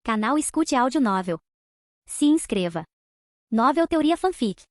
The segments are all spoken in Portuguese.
Canal Escute Áudio Novel. Se inscreva. Novel Teoria Fanfic.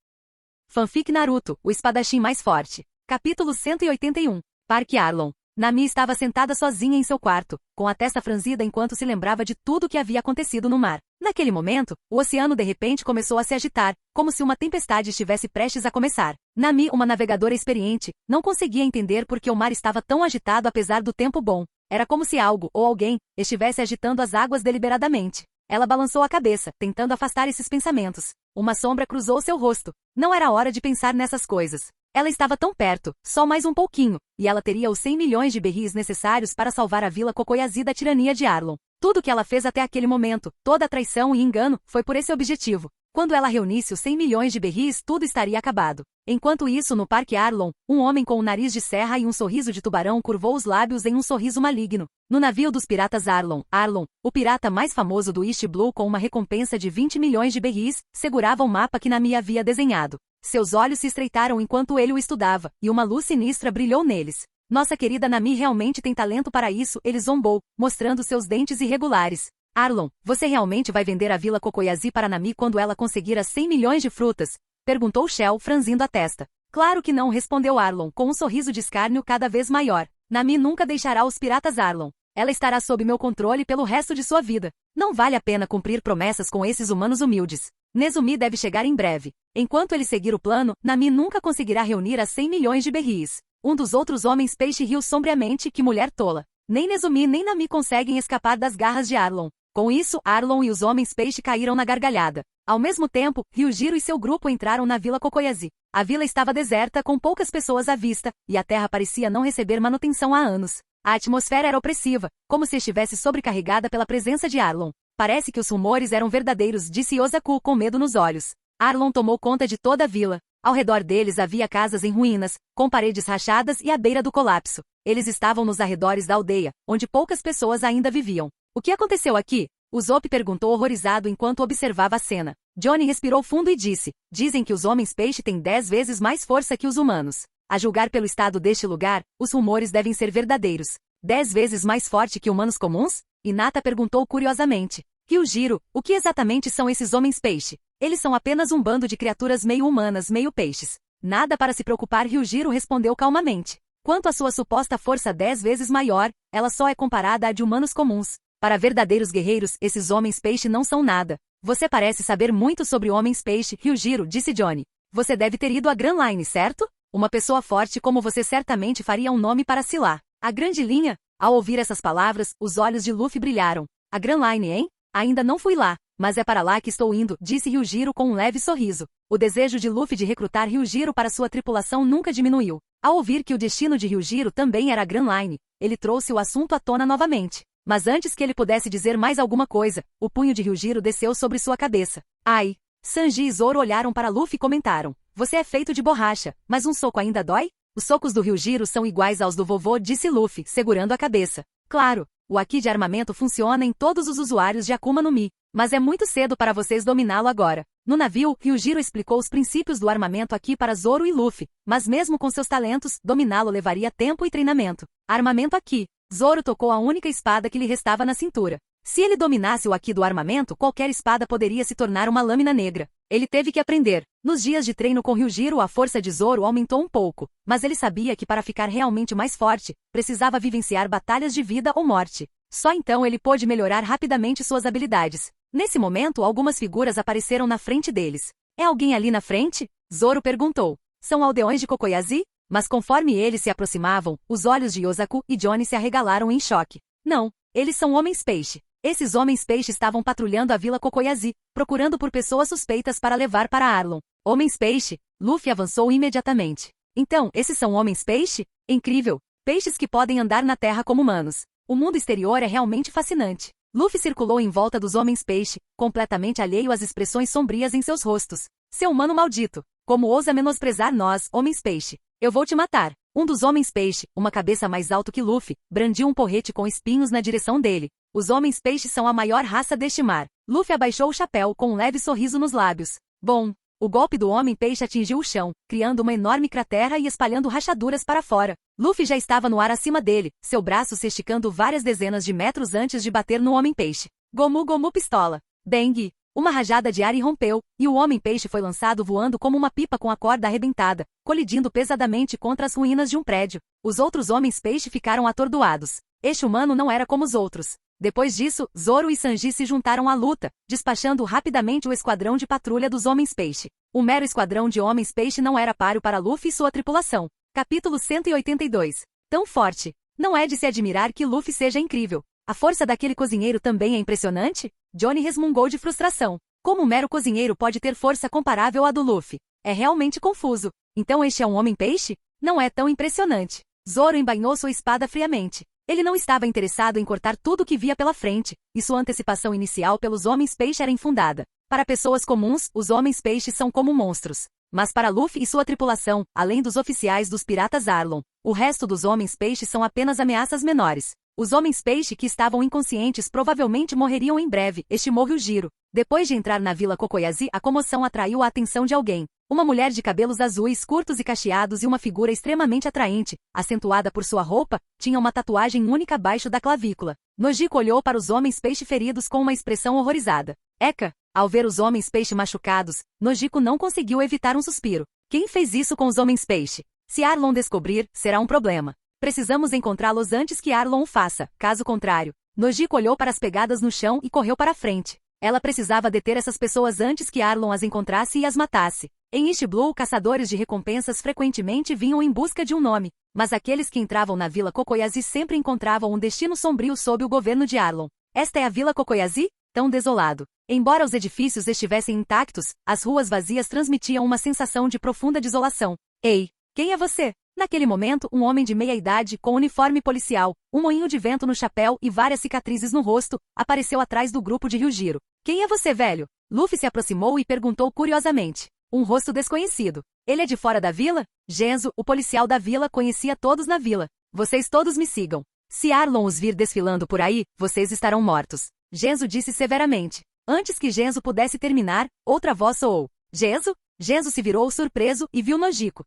Fanfic Naruto, o espadachim mais forte. Capítulo 181. Parque Arlong. Nami estava sentada sozinha em seu quarto, com a testa franzida enquanto se lembrava de tudo o que havia acontecido no mar. Naquele momento, o oceano de repente começou a se agitar, como se uma tempestade estivesse prestes a começar. Nami, uma navegadora experiente, não conseguia entender por que o mar estava tão agitado apesar do tempo bom. Era como se algo, ou alguém, estivesse agitando as águas deliberadamente. Ela balançou a cabeça, tentando afastar esses pensamentos. Uma sombra cruzou seu rosto. Não era hora de pensar nessas coisas. Ela estava tão perto, só mais um pouquinho, e ela teria os 100 milhões de berris necessários para salvar a Vila Kokoyazi da tirania de Arlong. Tudo o que ela fez até aquele momento, toda a traição e engano, foi por esse objetivo. Quando ela reunisse os 100 milhões de berris, tudo estaria acabado. Enquanto isso, no Parque Arlong, um homem com um nariz de serra e um sorriso de tubarão curvou os lábios em um sorriso maligno. No navio dos piratas Arlong, o pirata mais famoso do East Blue com uma recompensa de 20 milhões de berris, segurava o mapa que Nami havia desenhado. Seus olhos se estreitaram enquanto ele o estudava, e uma luz sinistra brilhou neles. Nossa querida Nami realmente tem talento para isso, ele zombou, mostrando seus dentes irregulares. Arlong, você realmente vai vender a Vila Kokoyazi para Nami quando ela conseguir as 100 milhões de frutas? Perguntou Shell, franzindo a testa. Claro que não, respondeu Arlong, com um sorriso de escárnio cada vez maior. Nami nunca deixará os piratas Arlong. Ela estará sob meu controle pelo resto de sua vida. Não vale a pena cumprir promessas com esses humanos humildes. Nezumi deve chegar em breve. Enquanto ele seguir o plano, Nami nunca conseguirá reunir as 100 milhões de berris. Um dos outros homens peixe riu sombriamente, que mulher tola. Nem Nezumi nem Nami conseguem escapar das garras de Arlong. Com isso, Arlong e os homens peixe caíram na gargalhada. Ao mesmo tempo, Ryujiro e seu grupo entraram na Vila Kokoyazi. A vila estava deserta, com poucas pessoas à vista, e a terra parecia não receber manutenção há anos. A atmosfera era opressiva, como se estivesse sobrecarregada pela presença de Arlong. Parece que os rumores eram verdadeiros, disse Yosaku com medo nos olhos. Arlong tomou conta de toda a vila. Ao redor deles havia casas em ruínas, com paredes rachadas e à beira do colapso. Eles estavam nos arredores da aldeia, onde poucas pessoas ainda viviam. O que aconteceu aqui? Usopp perguntou horrorizado enquanto observava a cena. Johnny respirou fundo e disse, dizem que os homens peixe têm 10 vezes mais força que os humanos. A julgar pelo estado deste lugar, os rumores devem ser verdadeiros. 10 vezes mais forte que humanos comuns? Hinata perguntou curiosamente. Ryujiro, o que exatamente são esses homens peixe? Eles são apenas um bando de criaturas meio humanas, meio peixes. Nada para se preocupar, Ryujiro respondeu calmamente. Quanto à sua suposta força 10 vezes maior, ela só é comparada à de humanos comuns. Para verdadeiros guerreiros, esses homens peixe não são nada. Você parece saber muito sobre homens peixe, Ryujiro, disse Johnny. Você deve ter ido à Grand Line, certo? Uma pessoa forte como você certamente faria um nome para se lá. A Grande Linha? Ao ouvir essas palavras, os olhos de Luffy brilharam. A Grand Line, hein? Ainda não fui lá, mas é para lá que estou indo, disse Ryujiro com um leve sorriso. O desejo de Luffy de recrutar Ryujiro para sua tripulação nunca diminuiu. Ao ouvir que o destino de Ryujiro também era a Grand Line, ele trouxe o assunto à tona novamente. Mas antes que ele pudesse dizer mais alguma coisa, o punho de Ryujiro desceu sobre sua cabeça. Ai! Sanji e Zoro olharam para Luffy e comentaram. Você é feito de borracha, mas um soco ainda dói? Os socos do Ryujiro são iguais aos do vovô, disse Luffy, segurando a cabeça. Claro, o Haki de armamento funciona em todos os usuários de Akuma no Mi, mas é muito cedo para vocês dominá-lo agora. No navio, Ryujiro explicou os princípios do armamento Haki para Zoro e Luffy, mas mesmo com seus talentos, dominá-lo levaria tempo e treinamento. Armamento Haki. Zoro tocou a única espada que lhe restava na cintura. Se ele dominasse o Haki do armamento, qualquer espada poderia se tornar uma lâmina negra. Ele teve que aprender. Nos dias de treino com Ryujiro, a força de Zoro aumentou um pouco, mas ele sabia que para ficar realmente mais forte, precisava vivenciar batalhas de vida ou morte. Só então ele pôde melhorar rapidamente suas habilidades. Nesse momento, algumas figuras apareceram na frente deles. É alguém ali na frente? Zoro perguntou. São aldeões de Kokoyazi? Mas conforme eles se aproximavam, os olhos de Yosaku e Johnny se arregalaram em choque. Não, eles são homens peixe. Esses homens peixe estavam patrulhando a Vila Kokoyazi, procurando por pessoas suspeitas para levar para Arlong. Homens peixe? Luffy avançou imediatamente. Então, esses são homens peixe? Incrível! Peixes que podem andar na terra como humanos. O mundo exterior é realmente fascinante. Luffy circulou em volta dos homens peixe, completamente alheio às expressões sombrias em seus rostos. Seu humano maldito! Como ousa menosprezar nós, homens peixe? Eu vou te matar. Um dos homens peixe, uma cabeça mais alto que Luffy, brandiu um porrete com espinhos na direção dele. Os homens peixe são a maior raça deste mar. Luffy abaixou o chapéu com um leve sorriso nos lábios. Bom, o golpe do homem peixe atingiu o chão, criando uma enorme cratera e espalhando rachaduras para fora. Luffy já estava no ar acima dele, seu braço se esticando várias dezenas de metros antes de bater no homem peixe. Gomu Gomu pistola. Bang! Uma rajada de ar irrompeu, e o homem-peixe foi lançado voando como uma pipa com a corda arrebentada, colidindo pesadamente contra as ruínas de um prédio. Os outros homens-peixe ficaram atordoados. Este humano não era como os outros. Depois disso, Zoro e Sanji se juntaram à luta, despachando rapidamente o esquadrão de patrulha dos homens-peixe. O mero esquadrão de homens-peixe não era páreo para Luffy e sua tripulação. Capítulo 182. Tão forte. Não é de se admirar que Luffy seja incrível. A força daquele cozinheiro também é impressionante? Johnny resmungou de frustração. Como um mero cozinheiro pode ter força comparável à do Luffy? É realmente confuso. Então este é um homem-peixe? Não é tão impressionante. Zoro embainhou sua espada friamente. Ele não estava interessado em cortar tudo o que via pela frente, e sua antecipação inicial pelos homens-peixe era infundada. Para pessoas comuns, os homens-peixe são como monstros. Mas para Luffy e sua tripulação, além dos oficiais dos piratas Arlong, o resto dos homens-peixe são apenas ameaças menores. Os homens-peixe que estavam inconscientes provavelmente morreriam em breve, estimou Ryujiro. Depois de entrar na Vila Kokoyazi, a comoção atraiu a atenção de alguém. Uma mulher de cabelos azuis curtos e cacheados e uma figura extremamente atraente, acentuada por sua roupa, tinha uma tatuagem única abaixo da clavícula. Nojiko olhou para os homens-peixe feridos com uma expressão horrorizada. Eka! Ao ver os homens-peixe machucados, Nojiko não conseguiu evitar um suspiro. Quem fez isso com os homens-peixe? Se Arlong descobrir, será um problema. Precisamos encontrá-los antes que Arlong o faça, caso contrário. Nojiko olhou para as pegadas no chão e correu para a frente. Ela precisava deter essas pessoas antes que Arlong as encontrasse e as matasse. Em East Blue, caçadores de recompensas frequentemente vinham em busca de um nome, mas aqueles que entravam na Vila Kokoyazi sempre encontravam um destino sombrio sob o governo de Arlong. Esta é a Vila Kokoyazi? Tão desolado. Embora os edifícios estivessem intactos, as ruas vazias transmitiam uma sensação de profunda desolação. Ei, quem é você? Naquele momento, um homem de meia-idade, com uniforme policial, um moinho de vento no chapéu e várias cicatrizes no rosto, apareceu atrás do grupo de Ryujiro. Quem é você, velho? Luffy se aproximou e perguntou curiosamente. Um rosto desconhecido. Ele é de fora da vila? Genzo, o policial da vila, conhecia todos na vila. Vocês todos me sigam. Se Arlong os vir desfilando por aí, vocês estarão mortos. Genzo disse severamente. Antes que Genzo pudesse terminar, outra voz soou. Genzo? Genzo se virou surpreso e viu Nojiko.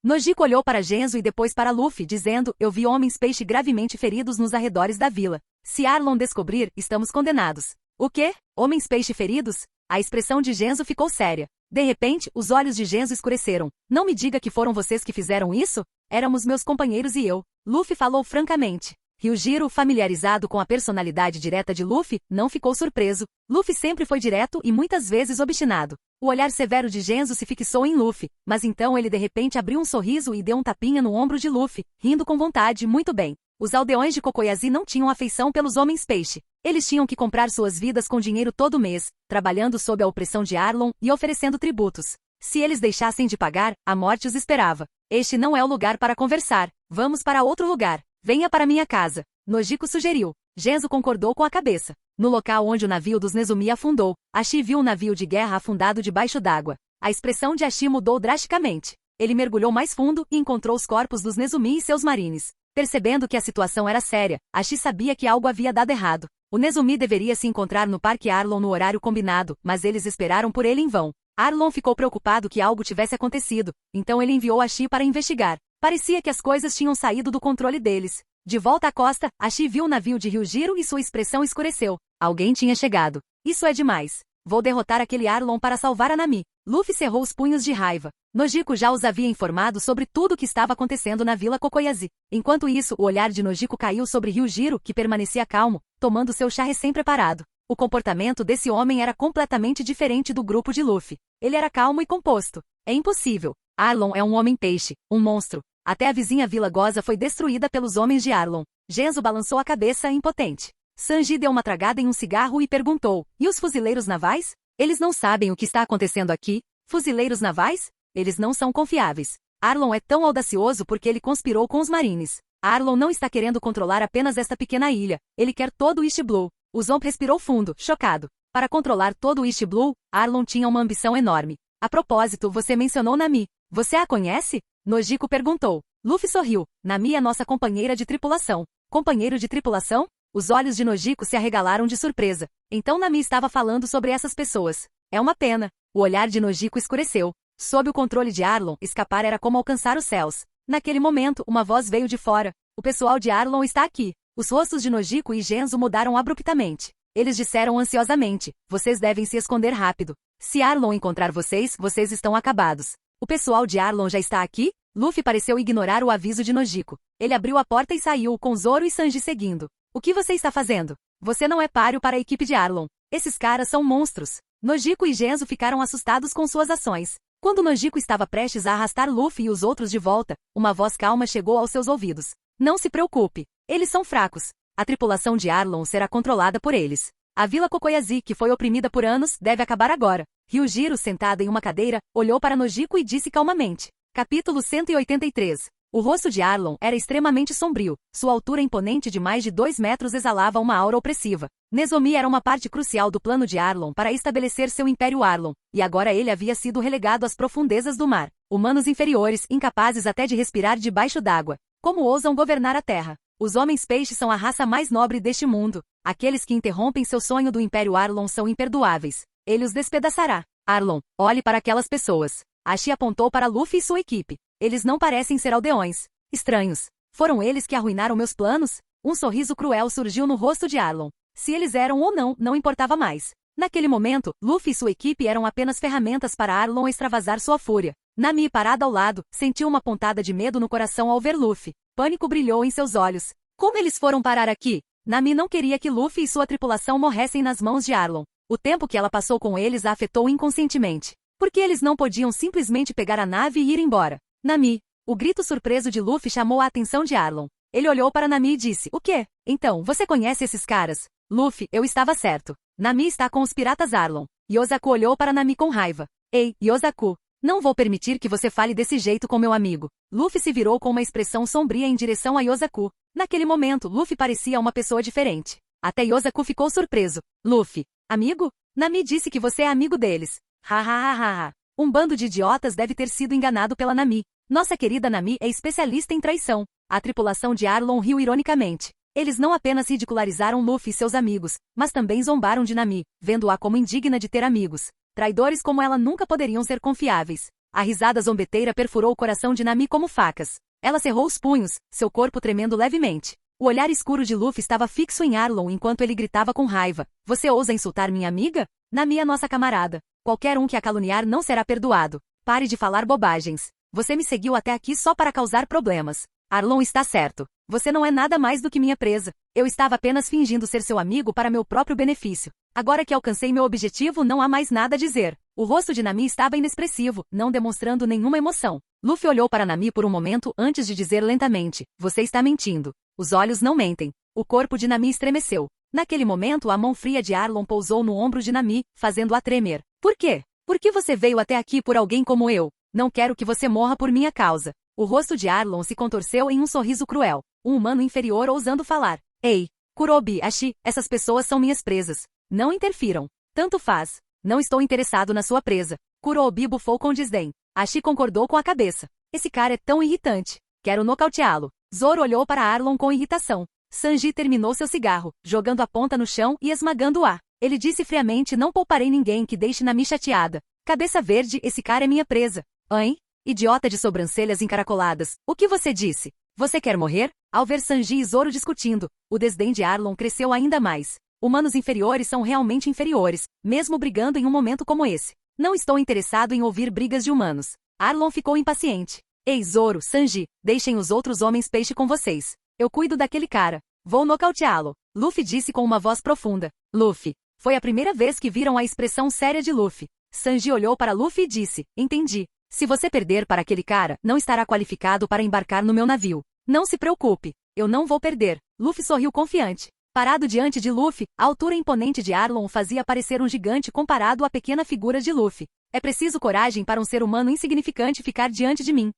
Nojiko olhou para Genzo e depois para Luffy, dizendo, eu vi homens-peixe gravemente feridos nos arredores da vila. Se Arlong descobrir, estamos condenados. O quê? Homens-peixe feridos? A expressão de Genzo ficou séria. De repente, os olhos de Genzo escureceram. Não me diga que foram vocês que fizeram isso? Éramos meus companheiros e eu. Luffy falou francamente. Ryujiro, familiarizado com a personalidade direta de Luffy, não ficou surpreso. Luffy sempre foi direto e muitas vezes obstinado. O olhar severo de Genzo se fixou em Luffy, mas então ele de repente abriu um sorriso e deu um tapinha no ombro de Luffy, rindo com vontade. Muito bem. Os aldeões de Kokoyazi não tinham afeição pelos homens-peixe. Eles tinham que comprar suas vidas com dinheiro todo mês, trabalhando sob a opressão de Arlong e oferecendo tributos. Se eles deixassem de pagar, a morte os esperava. Este não é o lugar para conversar. Vamos para outro lugar. Venha para minha casa. Nojiko sugeriu. Genzo concordou com a cabeça. No local onde o navio dos Nezumi afundou, Ashi viu um navio de guerra afundado debaixo d'água. A expressão de Ashi mudou drasticamente. Ele mergulhou mais fundo e encontrou os corpos dos Nezumi e seus marines. Percebendo que a situação era séria, Ashi sabia que algo havia dado errado. O Nezumi deveria se encontrar no Parque Arlong no horário combinado, mas eles esperaram por ele em vão. Arlong ficou preocupado que algo tivesse acontecido, então ele enviou Ashi para investigar. Parecia que as coisas tinham saído do controle deles. De volta à costa, Ashi viu o navio de Ryujiro e sua expressão escureceu. Alguém tinha chegado. Isso é demais. Vou derrotar aquele Arlong para salvar a Nami. Luffy cerrou os punhos de raiva. Nojiko já os havia informado sobre tudo o que estava acontecendo na Vila Kokoyazi. Enquanto isso, o olhar de Nojiko caiu sobre Ryujiro, que permanecia calmo, tomando seu chá recém-preparado. O comportamento desse homem era completamente diferente do grupo de Luffy. Ele era calmo e composto. É impossível. Arlong é um homem-peixe, um monstro. Até a vizinha Vila Goza foi destruída pelos homens de Arlong. Genzo balançou a cabeça impotente. Sanji deu uma tragada em um cigarro e perguntou, e os fuzileiros navais? Eles não sabem o que está acontecendo aqui? Fuzileiros navais? Eles não são confiáveis. Arlong é tão audacioso porque ele conspirou com os marines. Arlong não está querendo controlar apenas esta pequena ilha. Ele quer todo o East Blue. O Zomp respirou fundo, chocado. Para controlar todo o East Blue, Arlong tinha uma ambição enorme. A propósito, você mencionou Nami. Você a conhece? Nojiko perguntou. Luffy sorriu. Nami é nossa companheira de tripulação. Companheiro de tripulação? Os olhos de Nojiko se arregalaram de surpresa. Então Nami estava falando sobre essas pessoas. É uma pena. O olhar de Nojiko escureceu. Sob o controle de Arlong, escapar era como alcançar os céus. Naquele momento, uma voz veio de fora. O pessoal de Arlong está aqui. Os rostos de Nojiko e Genzo mudaram abruptamente. Eles disseram ansiosamente, vocês devem se esconder rápido. Se Arlong encontrar vocês, vocês estão acabados. O pessoal de Arlong já está aqui? Luffy pareceu ignorar o aviso de Nojiko. Ele abriu a porta e saiu, com Zoro e Sanji seguindo. O que você está fazendo? Você não é páreo para a equipe de Arlong. Esses caras são monstros. Nojiko e Genzo ficaram assustados com suas ações. Quando Nojiko estava prestes a arrastar Luffy e os outros de volta, uma voz calma chegou aos seus ouvidos. Não se preocupe. Eles são fracos. A tripulação de Arlong será controlada por eles. A Vila Kokoyazi, que foi oprimida por anos, deve acabar agora. Ryujiro, sentada em uma cadeira, olhou para Nojiko e disse calmamente. Capítulo 183. O rosto de Arlong era extremamente sombrio. Sua altura imponente de mais de 2 metros exalava uma aura opressiva. Nezomi era uma parte crucial do plano de Arlong para estabelecer seu Império Arlong, e agora ele havia sido relegado às profundezas do mar. Humanos inferiores, incapazes até de respirar debaixo d'água. Como ousam governar a Terra? Os homens-peixe são a raça mais nobre deste mundo. Aqueles que interrompem seu sonho do Império Arlong são imperdoáveis. Ele os despedaçará. Arlong, olhe para aquelas pessoas. Ashi apontou para Luffy e sua equipe. Eles não parecem ser aldeões. Estranhos. Foram eles que arruinaram meus planos? Um sorriso cruel surgiu no rosto de Arlong. Se eles eram ou não, não importava mais. Naquele momento, Luffy e sua equipe eram apenas ferramentas para Arlong extravasar sua fúria. Nami, parada ao lado, sentiu uma pontada de medo no coração ao ver Luffy. Pânico brilhou em seus olhos. Como eles foram parar aqui? Nami não queria que Luffy e sua tripulação morressem nas mãos de Arlong. O tempo que ela passou com eles a afetou inconscientemente. Porque eles não podiam simplesmente pegar a nave e ir embora. Nami. O grito surpreso de Luffy chamou a atenção de Arlong. Ele olhou para Nami e disse, o quê? Então, você conhece esses caras? Luffy, eu estava certo. Nami está com os piratas Arlong. Yosaku olhou para Nami com raiva. Ei, Yosaku. Não vou permitir que você fale desse jeito com meu amigo. Luffy se virou com uma expressão sombria em direção a Yosaku. Naquele momento, Luffy parecia uma pessoa diferente. Até Yosaku ficou surpreso. Luffy. Amigo? Nami disse que você é amigo deles. Ha. Um bando de idiotas deve ter sido enganado pela Nami. Nossa querida Nami é especialista em traição. A tripulação de Arlong riu ironicamente. Eles não apenas ridicularizaram Luffy e seus amigos, mas também zombaram de Nami, vendo-a como indigna de ter amigos. Traidores como ela nunca poderiam ser confiáveis. A risada zombeteira perfurou o coração de Nami como facas. Ela cerrou os punhos, seu corpo tremendo levemente. O olhar escuro de Luffy estava fixo em Arlong enquanto ele gritava com raiva. Você ousa insultar minha amiga? Nami é nossa camarada. Qualquer um que a caluniar não será perdoado. Pare de falar bobagens. Você me seguiu até aqui só para causar problemas. Arlong está certo. Você não é nada mais do que minha presa. Eu estava apenas fingindo ser seu amigo para meu próprio benefício. Agora que alcancei meu objetivo, não há mais nada a dizer. O rosto de Nami estava inexpressivo, não demonstrando nenhuma emoção. Luffy olhou para Nami por um momento antes de dizer lentamente, você está mentindo. Os olhos não mentem. O corpo de Nami estremeceu. Naquele momento, a mão fria de Arlong pousou no ombro de Nami, fazendo-a tremer. Por quê? Por que você veio até aqui por alguém como eu? Não quero que você morra por minha causa. O rosto de Arlong se contorceu em um sorriso cruel. Um humano inferior ousando falar. Ei, Kurobi, Ashi, essas pessoas são minhas presas. Não interfiram. Tanto faz. Não estou interessado na sua presa. Kurobi bufou com desdém. Ashi concordou com a cabeça. Esse cara é tão irritante. Quero nocauteá-lo. Zoro olhou para Arlong com irritação. Sanji terminou seu cigarro, jogando a ponta no chão e esmagando-a. Ele disse friamente, não pouparei ninguém que deixe Nami chateada. Cabeça verde, esse cara é minha presa. Hein? Idiota de sobrancelhas encaracoladas. O que você disse? Você quer morrer? Ao ver Sanji e Zoro discutindo, o desdém de Arlong cresceu ainda mais. Humanos inferiores são realmente inferiores, mesmo brigando em um momento como esse. Não estou interessado em ouvir brigas de humanos. Arlong ficou impaciente. Ei, Zoro, Sanji, deixem os outros homens peixe com vocês. Eu cuido daquele cara. Vou nocauteá-lo. Luffy disse com uma voz profunda. Luffy. Foi a primeira vez que viram a expressão séria de Luffy. Sanji olhou para Luffy e disse, entendi. Se você perder para aquele cara, não estará qualificado para embarcar no meu navio. Não se preocupe. Eu não vou perder. Luffy sorriu confiante. Parado diante de Luffy, a altura imponente de Arlong o fazia parecer um gigante comparado à pequena figura de Luffy. É preciso coragem para um ser humano insignificante ficar diante de mim.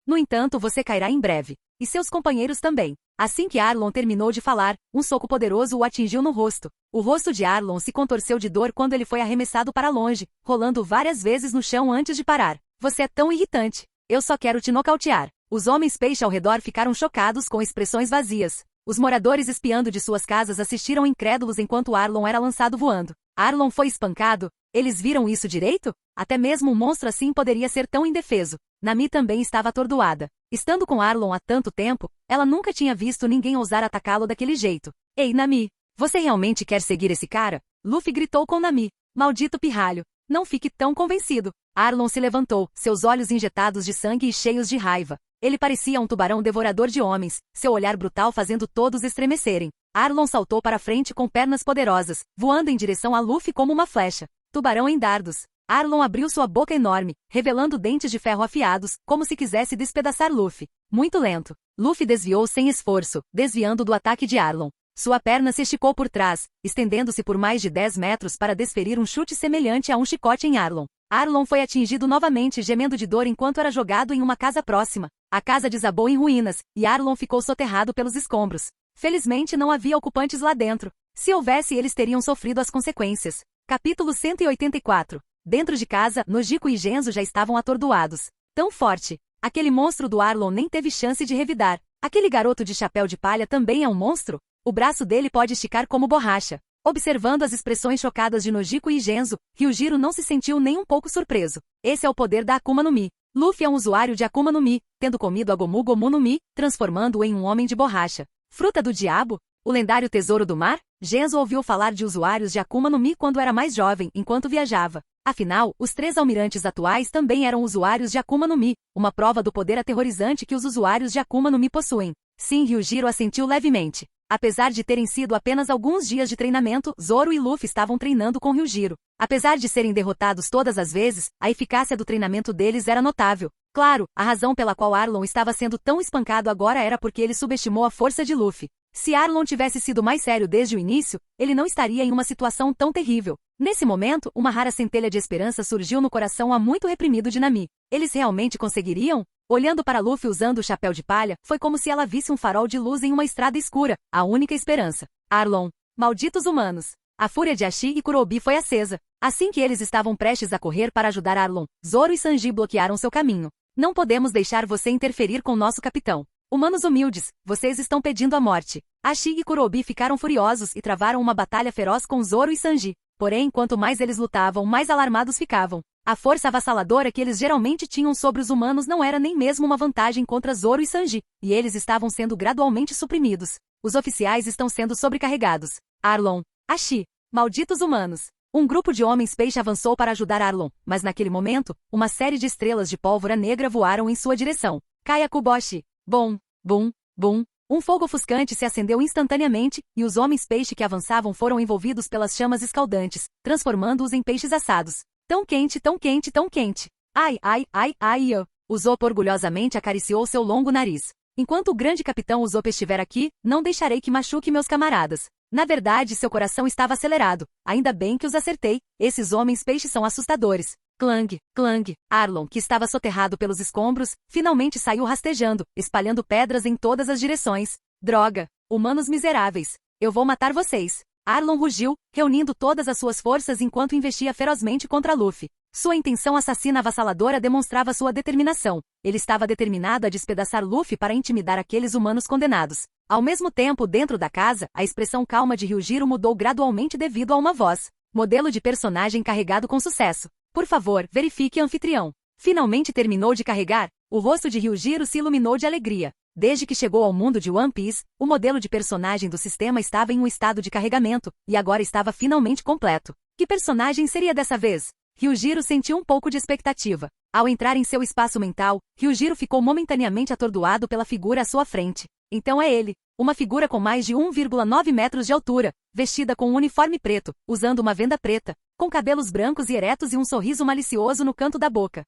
No entanto, você cairá em breve. E seus companheiros também. Assim que Arlong terminou de falar, um soco poderoso o atingiu no rosto. O rosto de Arlong se contorceu de dor quando ele foi arremessado para longe, rolando várias vezes no chão antes de parar. Você é tão irritante. Eu só quero te nocautear. Os homens peixe ao redor ficaram chocados com expressões vazias. Os moradores espiando de suas casas assistiram incrédulos enquanto Arlong era lançado voando. Arlong foi espancado? Eles viram isso direito? Até mesmo um monstro assim poderia ser tão indefeso. Nami também estava atordoada. Estando com Arlong há tanto tempo, ela nunca tinha visto ninguém ousar atacá-lo daquele jeito. Ei, Nami! Você realmente quer seguir esse cara? Luffy gritou com Nami. Maldito pirralho. Não fique tão convencido. Arlong se levantou, seus olhos injetados de sangue e cheios de raiva. Ele parecia um tubarão devorador de homens, seu olhar brutal fazendo todos estremecerem. Arlong saltou para frente com pernas poderosas, voando em direção a Luffy como uma flecha. Tubarão em dardos. Arlong abriu sua boca enorme, revelando dentes de ferro afiados, como se quisesse despedaçar Luffy. Muito lento. Luffy desviou sem esforço, desviando do ataque de Arlong. Sua perna se esticou por trás, estendendo-se por mais de 10 metros para desferir um chute semelhante a um chicote em Arlong. Arlong foi atingido novamente, gemendo de dor enquanto era jogado em uma casa próxima. A casa desabou em ruínas, e Arlong ficou soterrado pelos escombros. Felizmente não havia ocupantes lá dentro. Se houvesse, eles teriam sofrido as consequências. Capítulo 184. Dentro de casa, Nojiko e Genzo já estavam atordoados. Tão forte. Aquele monstro do Arlong nem teve chance de revidar. Aquele garoto de chapéu de palha também é um monstro? O braço dele pode esticar como borracha. Observando as expressões chocadas de Nojiko e Genzo, Ryujiro não se sentiu nem um pouco surpreso. Esse é o poder da Akuma no Mi. Luffy é um usuário de Akuma no Mi, tendo comido a Gomu Gomu no Mi, transformando-o em um homem de borracha. Fruta do diabo? O lendário tesouro do mar? Genzo ouviu falar de usuários de Akuma no Mi quando era mais jovem, enquanto viajava. Afinal, os 3 almirantes atuais também eram usuários de Akuma no Mi, uma prova do poder aterrorizante que os usuários de Akuma no Mi possuem. Sim, Ryujiro assentiu levemente. Apesar de terem sido apenas alguns dias de treinamento, Zoro e Luffy estavam treinando com Ryujiro. Apesar de serem derrotados todas as vezes, a eficácia do treinamento deles era notável. Claro, a razão pela qual Arlong estava sendo tão espancado agora era porque ele subestimou a força de Luffy. Se Arlong tivesse sido mais sério desde o início, ele não estaria em uma situação tão terrível. Nesse momento, uma rara centelha de esperança surgiu no coração há muito reprimido de Nami. Eles realmente conseguiriam? Olhando para Luffy usando o chapéu de palha, foi como se ela visse um farol de luz em uma estrada escura, a única esperança. Arlong. Malditos humanos. A fúria de Ashi e Kurobi foi acesa. Assim que eles estavam prestes a correr para ajudar Arlong, Zoro e Sanji bloquearam seu caminho. Não podemos deixar você interferir com nosso capitão. Humanos humildes, vocês estão pedindo a morte. Ashi e Kurobi ficaram furiosos e travaram uma batalha feroz com Zoro e Sanji. Porém, quanto mais eles lutavam, mais alarmados ficavam. A força avassaladora que eles geralmente tinham sobre os humanos não era nem mesmo uma vantagem contra Zoro e Sanji, e eles estavam sendo gradualmente suprimidos. Os oficiais estão sendo sobrecarregados. Arlong. Ashi. Malditos humanos. Um grupo de homens-peixe avançou para ajudar Arlong, mas naquele momento, uma série de estrelas de pólvora negra voaram em sua direção. Kayakuboshi. Bom, bum, bum. Um fogo ofuscante se acendeu instantaneamente, e os homens-peixe que avançavam foram envolvidos pelas chamas escaldantes, transformando-os em peixes assados. Tão quente, tão quente, tão quente. Ai, ai, ai, ai, O Zoppo orgulhosamente acariciou seu longo nariz. Enquanto o grande capitão Usopp estiver aqui, não deixarei que machuque meus camaradas. Na verdade, seu coração estava acelerado. Ainda bem que os acertei. Esses homens-peixes são assustadores. Clang, clang. Arlong, que estava soterrado pelos escombros, finalmente saiu rastejando, espalhando pedras em todas as direções. Droga! Humanos miseráveis! Eu vou matar vocês! Arlong rugiu, reunindo todas as suas forças enquanto investia ferozmente contra Luffy. Sua intenção assassina avassaladora demonstrava sua determinação. Ele estava determinado a despedaçar Luffy para intimidar aqueles humanos condenados. Ao mesmo tempo, dentro da casa, a expressão calma de Ryujiro mudou gradualmente devido a uma voz. Modelo de personagem carregado com sucesso. Por favor, verifique anfitrião. Finalmente terminou de carregar? O rosto de Ryujiro se iluminou de alegria. Desde que chegou ao mundo de One Piece, o modelo de personagem do sistema estava em um estado de carregamento, e agora estava finalmente completo. Que personagem seria dessa vez? Ryujiro sentiu um pouco de expectativa. Ao entrar em seu espaço mental, Ryujiro ficou momentaneamente atordoado pela figura à sua frente. Então é ele. Uma figura com mais de 1,9 metros de altura, vestida com um uniforme preto, usando uma venda preta, com cabelos brancos e eretos e um sorriso malicioso no canto da boca.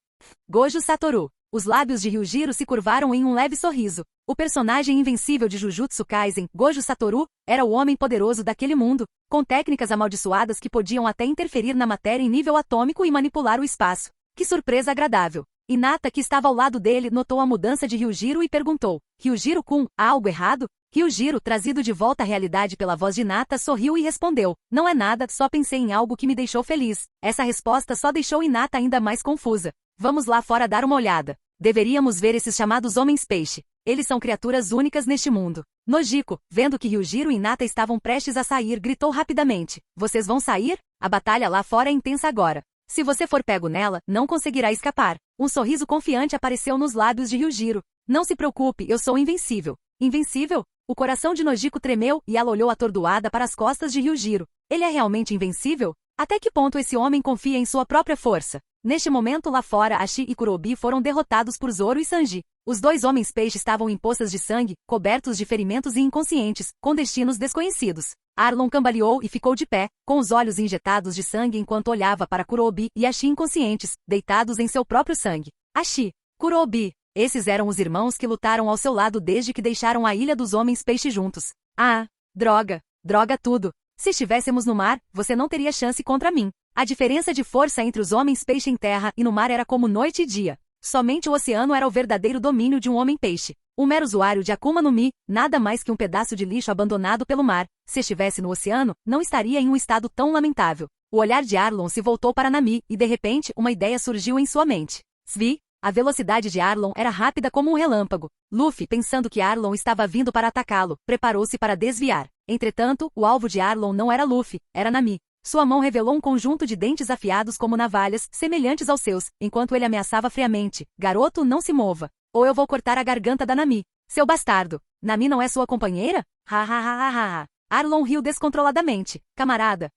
Gojo Satoru. Os lábios de Ryujiro se curvaram em um leve sorriso. O personagem invencível de Jujutsu Kaisen, Gojo Satoru, era o homem poderoso daquele mundo, com técnicas amaldiçoadas que podiam até interferir na matéria em nível atômico e manipular o espaço. Que surpresa agradável! Hinata, que estava ao lado dele, notou a mudança de Ryujiro e perguntou: Ryujiro-kun, há algo errado? Ryujiro, trazido de volta à realidade pela voz de Hinata, sorriu e respondeu: Não é nada, só pensei em algo que me deixou feliz. Essa resposta só deixou Hinata ainda mais confusa. Vamos lá fora dar uma olhada. Deveríamos ver esses chamados homens-peixe. Eles são criaturas únicas neste mundo. Nojiko, vendo que Ryujiro e Hinata estavam prestes a sair, gritou rapidamente: Vocês vão sair? A batalha lá fora é intensa agora. Se você for pego nela, não conseguirá escapar. Um sorriso confiante apareceu nos lábios de Ryujiro. Não se preocupe, eu sou invencível. Invencível? O coração de Nojiko tremeu e ela olhou atordoada para as costas de Ryujiro. Ele é realmente invencível? Até que ponto esse homem confia em sua própria força? Neste momento lá fora, Ashi e Kurobi foram derrotados por Zoro e Sanji. Os dois homens-peixe estavam em poças de sangue, cobertos de ferimentos e inconscientes, com destinos desconhecidos. Arlong cambaleou e ficou de pé, com os olhos injetados de sangue enquanto olhava para Kurobi e Ashi inconscientes, deitados em seu próprio sangue. Ashi, Kurobi, esses eram os irmãos que lutaram ao seu lado desde que deixaram a Ilha dos Homens-Peixe juntos. Ah, droga, droga tudo. Se estivéssemos no mar, você não teria chance contra mim. A diferença de força entre os homens-peixe em terra e no mar era como noite e dia. Somente o oceano era o verdadeiro domínio de um homem-peixe. Um mero usuário de Akuma no Mi, nada mais que um pedaço de lixo abandonado pelo mar. Se estivesse no oceano, não estaria em um estado tão lamentável. O olhar de Arlong se voltou para Nami e de repente uma ideia surgiu em sua mente. Svi, a velocidade de Arlong era rápida como um relâmpago. Luffy, pensando que Arlong estava vindo para atacá-lo, preparou-se para desviar. Entretanto, o alvo de Arlong não era Luffy, era Nami. Sua mão revelou um conjunto de dentes afiados como navalhas, semelhantes aos seus, enquanto ele ameaçava friamente. Garoto, não se mova. Ou eu vou cortar a garganta da Nami. Seu bastardo. Nami não é sua companheira? Ha ha ha ha ha. Arlong riu descontroladamente. Camarada.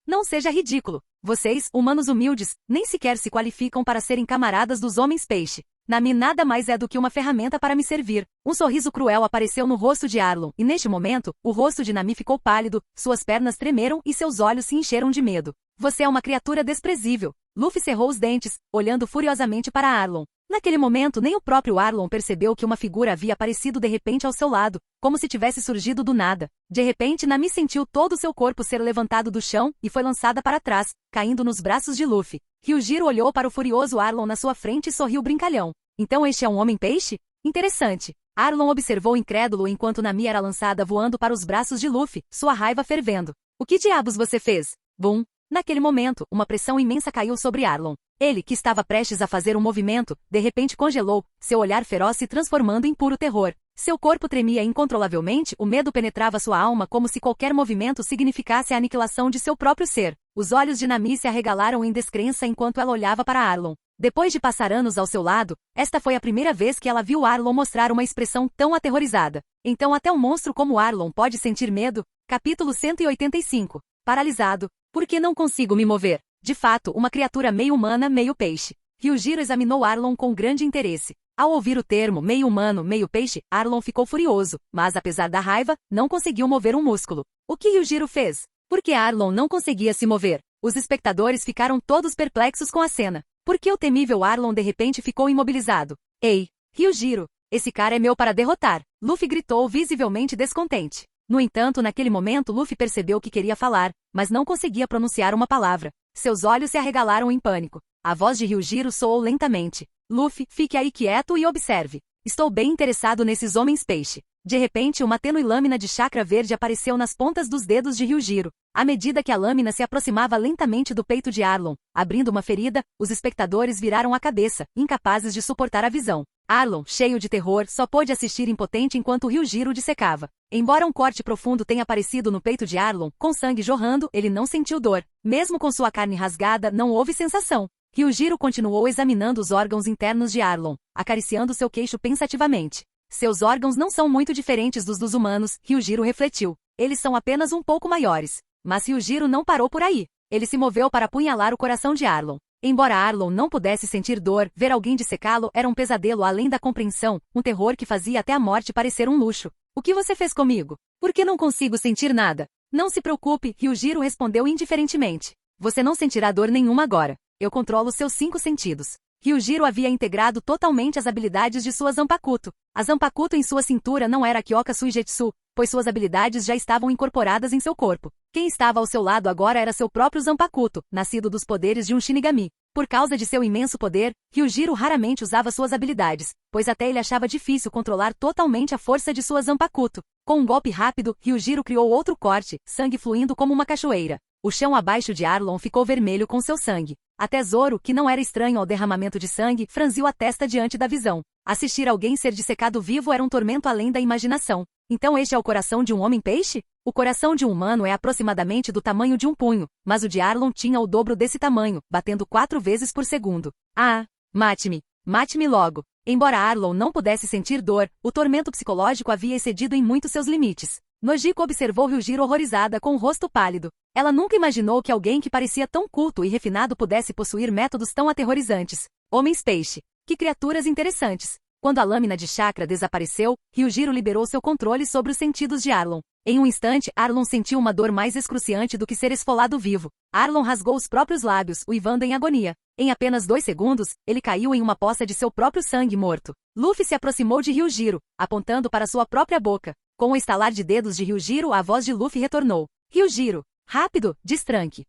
Não seja ridículo. Vocês, humanos humildes, nem sequer se qualificam para serem camaradas dos homens-peixe. Nami nada mais é do que uma ferramenta para me servir. Um sorriso cruel apareceu no rosto de Arlong, e neste momento, o rosto de Nami ficou pálido, suas pernas tremeram e seus olhos se encheram de medo. Você é uma criatura desprezível. Luffy cerrou os dentes, olhando furiosamente para Arlong. Naquele momento, nem o próprio Arlong percebeu que uma figura havia aparecido de repente ao seu lado, como se tivesse surgido do nada. De repente, Nami sentiu todo o seu corpo ser levantado do chão e foi lançada para trás, caindo nos braços de Luffy. Ryujiro olhou para o furioso Arlong na sua frente e sorriu brincalhão. Então este é um homem-peixe? Interessante. Arlong observou incrédulo enquanto Nami era lançada voando para os braços de Luffy, sua raiva fervendo. O que diabos você fez? Bum! Naquele momento, uma pressão imensa caiu sobre Arlong. Ele, que estava prestes a fazer um movimento, de repente congelou, seu olhar feroz se transformando em puro terror. Seu corpo tremia incontrolavelmente, o medo penetrava sua alma como se qualquer movimento significasse a aniquilação de seu próprio ser. Os olhos de Nami se arregalaram em descrença enquanto ela olhava para Arlong. Depois de passar anos ao seu lado, esta foi a primeira vez que ela viu Arlong mostrar uma expressão tão aterrorizada. Então até um monstro como Arlong pode sentir medo? Capítulo 185. Paralisado. Por que não consigo me mover? De fato, uma criatura meio humana, meio peixe. Ryujiro examinou Arlong com grande interesse. Ao ouvir o termo meio humano, meio peixe, Arlong ficou furioso, mas apesar da raiva, não conseguiu mover um músculo. O que Ryujiro fez? Por que Arlong não conseguia se mover? Os espectadores ficaram todos perplexos com a cena. Por que o temível Arlong de repente ficou imobilizado? Ei, Ryujiro, esse cara é meu para derrotar. Luffy gritou visivelmente descontente. No entanto, naquele momento Luffy percebeu que queria falar, mas não conseguia pronunciar uma palavra. Seus olhos se arregalaram em pânico. A voz de Ryujiro soou lentamente. Luffy, fique aí quieto e observe. Estou bem interessado nesses homens-peixe. De repente, uma tênue lâmina de chakra verde apareceu nas pontas dos dedos de Ryujiro. À medida que a lâmina se aproximava lentamente do peito de Arlong, abrindo uma ferida, os espectadores viraram a cabeça, incapazes de suportar a visão. Arlong, cheio de terror, só pôde assistir impotente enquanto Ryujiro dissecava. Embora um corte profundo tenha aparecido no peito de Arlong, com sangue jorrando, ele não sentiu dor. Mesmo com sua carne rasgada, não houve sensação. Ryujiro continuou examinando os órgãos internos de Arlong, acariciando seu queixo pensativamente. Seus órgãos não são muito diferentes dos humanos, Ryujiro refletiu. Eles são apenas um pouco maiores. Mas Ryujiro não parou por aí. Ele se moveu para apunhalar o coração de Arlong. Embora Arlong não pudesse sentir dor, ver alguém dissecá-lo era um pesadelo além da compreensão, um terror que fazia até a morte parecer um luxo. O que você fez comigo? Por que não consigo sentir nada? Não se preocupe, Ryujiro respondeu indiferentemente. Você não sentirá dor nenhuma agora. Eu controlo seus 5 sentidos. Ryujiro havia integrado totalmente as habilidades de sua Zanpakuto. A Zanpakuto em sua cintura não era Kyoka Suigetsu, pois suas habilidades já estavam incorporadas em seu corpo. Quem estava ao seu lado agora era seu próprio Zanpakuto, nascido dos poderes de um Shinigami. Por causa de seu imenso poder, Ryujiro raramente usava suas habilidades, pois até ele achava difícil controlar totalmente a força de sua Zanpakuto. Com um golpe rápido, Ryujiro criou outro corte, sangue fluindo como uma cachoeira. O chão abaixo de Arlong ficou vermelho com seu sangue. Até Zoro, que não era estranho ao derramamento de sangue, franziu a testa diante da visão. Assistir alguém ser dissecado vivo era um tormento além da imaginação. Então este é o coração de um homem-peixe? O coração de um humano é aproximadamente do tamanho de um punho, mas o de Arlong tinha o dobro desse tamanho, batendo 4 vezes por segundo. Ah, mate-me. Mate-me logo. Embora Arlon não pudesse sentir dor, o tormento psicológico havia excedido em muito seus limites. Nojiko observou Ryujiro horrorizada com o rosto pálido. Ela nunca imaginou que alguém que parecia tão culto e refinado pudesse possuir métodos tão aterrorizantes. Homens-peixe. Que criaturas interessantes. Quando a lâmina de chakra desapareceu, Ryujiro liberou seu controle sobre os sentidos de Arlon. Em um instante, Arlon sentiu uma dor mais excruciante do que ser esfolado vivo. Arlon rasgou os próprios lábios, uivando em agonia. Em apenas 2 segundos, ele caiu em uma poça de seu próprio sangue morto. Luffy se aproximou de Ryujiro, apontando para sua própria boca. Com o estalar de dedos de Ryujiro, a voz de Luffy retornou. Ryujiro! Rápido! Destranque!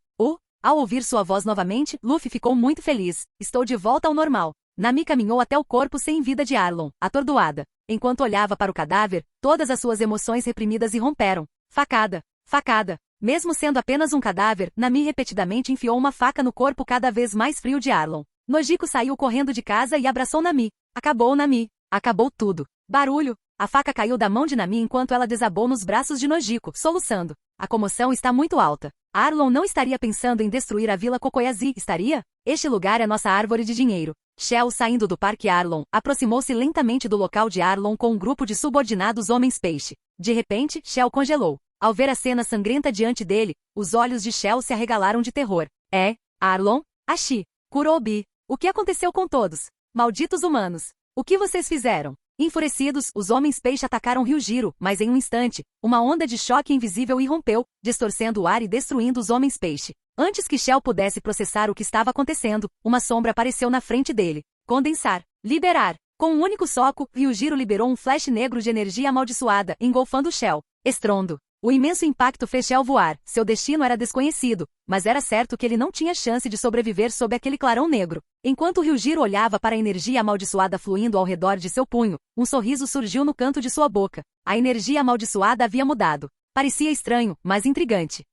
Ao ouvir sua voz novamente, Luffy ficou muito feliz. Estou de volta ao normal. Nami caminhou até o corpo sem vida de Arlon, atordoada. Enquanto olhava para o cadáver, todas as suas emoções reprimidas irromperam. Facada! Facada! Mesmo sendo apenas um cadáver, Nami repetidamente enfiou uma faca no corpo cada vez mais frio de Arlon. Nojiko saiu correndo de casa e abraçou Nami. Acabou Nami. Acabou tudo. Barulho! A faca caiu da mão de Nami enquanto ela desabou nos braços de Nojiko, soluçando. A comoção está muito alta. Arlon não estaria pensando em destruir a Vila Kokoyazi, estaria? Este lugar é nossa árvore de dinheiro. Shell, saindo do Parque Arlon, aproximou-se lentamente do local de Arlon com um grupo de subordinados homens-peixe. De repente, Shell congelou. Ao ver a cena sangrenta diante dele, os olhos de Shell se arregalaram de terror. Arlon? Ashi. Kurobi. O que aconteceu com todos? Malditos humanos. O que vocês fizeram? Enfurecidos, os homens-peixe atacaram Ryujiro, mas em um instante, uma onda de choque invisível irrompeu, distorcendo o ar e destruindo os homens-peixe. Antes que Shell pudesse processar o que estava acontecendo, uma sombra apareceu na frente dele. Condensar. Liberar. Com um único soco, Ryujiro liberou um flash negro de energia amaldiçoada, engolfando Shell. Estrondo. O imenso impacto fez Shell voar. Seu destino era desconhecido, mas era certo que ele não tinha chance de sobreviver sob aquele clarão negro. Enquanto Ryujiro olhava para a energia amaldiçoada fluindo ao redor de seu punho, um sorriso surgiu no canto de sua boca. A energia amaldiçoada havia mudado. Parecia estranho, mas intrigante.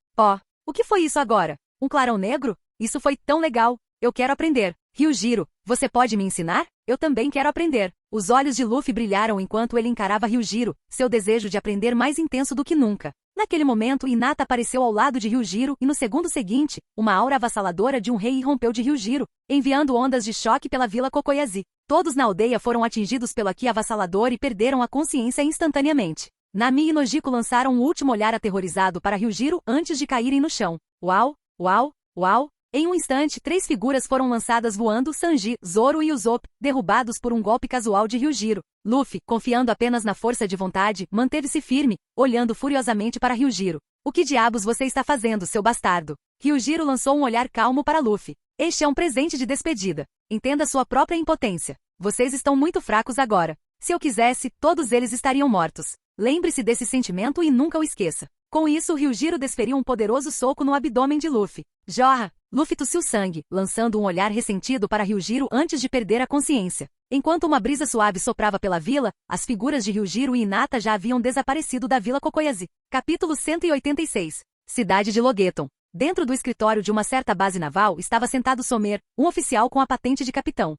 O que foi isso agora? Um clarão negro? Isso foi tão legal. Eu quero aprender. Ryujiro, você pode me ensinar? Eu também quero aprender. Os olhos de Luffy brilharam enquanto ele encarava Ryujiro, seu desejo de aprender mais intenso do que nunca. Naquele momento, Hinata apareceu ao lado de Ryujiro e no segundo seguinte, uma aura avassaladora de um rei irrompeu de Ryujiro, enviando ondas de choque pela Vila Kokoyazi. Todos na aldeia foram atingidos pelo ki avassalador e perderam a consciência instantaneamente. Nami e Nojiko lançaram um último olhar aterrorizado para Ryujiro antes de caírem no chão. Uau! Uau! Uau! Em um instante, 3 figuras foram lançadas voando: Sanji, Zoro e Usopp, derrubados por um golpe casual de Ryujiro. Luffy, confiando apenas na força de vontade, manteve-se firme, olhando furiosamente para Ryujiro. O que diabos você está fazendo, seu bastardo? Ryujiro lançou um olhar calmo para Luffy. Este é um presente de despedida. Entenda sua própria impotência. Vocês estão muito fracos agora. Se eu quisesse, todos eles estariam mortos. Lembre-se desse sentimento e nunca o esqueça. Com isso, Ryujiro desferiu um poderoso soco no abdômen de Luffy. Jorra! Luffy tossiu sangue, lançando um olhar ressentido para Ryujiro antes de perder a consciência. Enquanto uma brisa suave soprava pela vila, as figuras de Ryujiro e Hinata já haviam desaparecido da Vila Kokoyazi. Capítulo 186. Cidade de Logeton. Dentro do escritório de uma certa base naval estava sentado Somer, um oficial com a patente de capitão.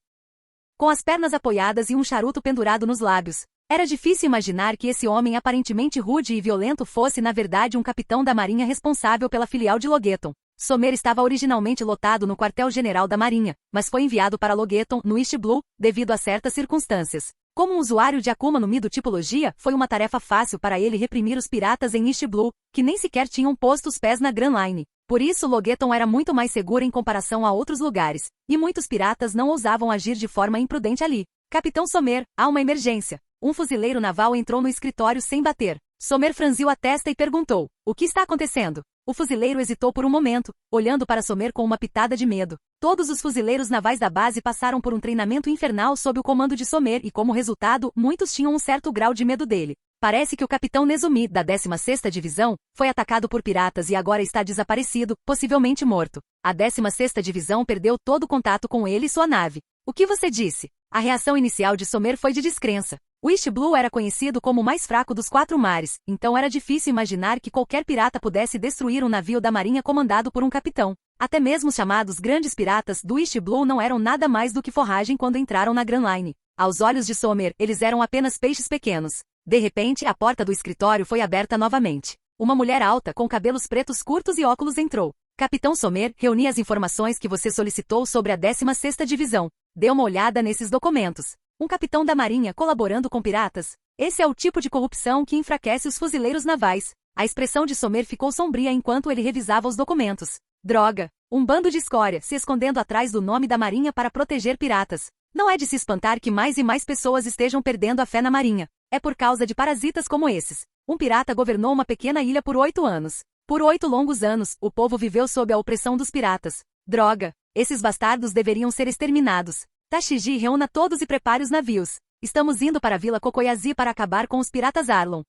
Com as pernas apoiadas e um charuto pendurado nos lábios. Era difícil imaginar que esse homem aparentemente rude e violento fosse na verdade um capitão da marinha responsável pela filial de Logeton. Somer estava originalmente lotado no quartel-general da Marinha, mas foi enviado para Logeton, no East Blue, devido a certas circunstâncias. Como um usuário de Akuma no Mi do tipologia, foi uma tarefa fácil para ele reprimir os piratas em East Blue, que nem sequer tinham posto os pés na Grand Line. Por isso Logeton era muito mais seguro em comparação a outros lugares, e muitos piratas não ousavam agir de forma imprudente ali. Capitão Somer, há uma emergência. Um fuzileiro naval entrou no escritório sem bater. Somer franziu a testa e perguntou: o que está acontecendo? O fuzileiro hesitou por um momento, olhando para Somer com uma pitada de medo. Todos os fuzileiros navais da base passaram por um treinamento infernal sob o comando de Somer e, como resultado, muitos tinham um certo grau de medo dele. Parece que o capitão Nezumi, da 16ª Divisão, foi atacado por piratas e agora está desaparecido, possivelmente morto. A 16ª Divisão perdeu todo o contato com ele e sua nave. O que você disse? A reação inicial de Somer foi de descrença. O East Blue era conhecido como o mais fraco dos 4 mares, então era difícil imaginar que qualquer pirata pudesse destruir um navio da marinha comandado por um capitão. Até mesmo os chamados grandes piratas do East Blue não eram nada mais do que forragem quando entraram na Grand Line. Aos olhos de Somer, eles eram apenas peixes pequenos. De repente, a porta do escritório foi aberta novamente. Uma mulher alta, com cabelos pretos curtos e óculos entrou. Capitão Sommer, reuni as informações que você solicitou sobre a 16ª Divisão. Dê uma olhada nesses documentos. Um capitão da Marinha colaborando com piratas? Esse é o tipo de corrupção que enfraquece os fuzileiros navais. A expressão de Sommer ficou sombria enquanto ele revisava os documentos. Droga! Um bando de escória se escondendo atrás do nome da Marinha para proteger piratas. Não é de se espantar que mais e mais pessoas estejam perdendo a fé na Marinha. É por causa de parasitas como esses. Um pirata governou uma pequena ilha por 8 anos. Por 8 longos anos, o povo viveu sob a opressão dos piratas. Droga! Esses bastardos deveriam ser exterminados. Tashigi, reúna todos e prepare os navios. Estamos indo para a Vila Kokoyazi para acabar com os piratas Arlon.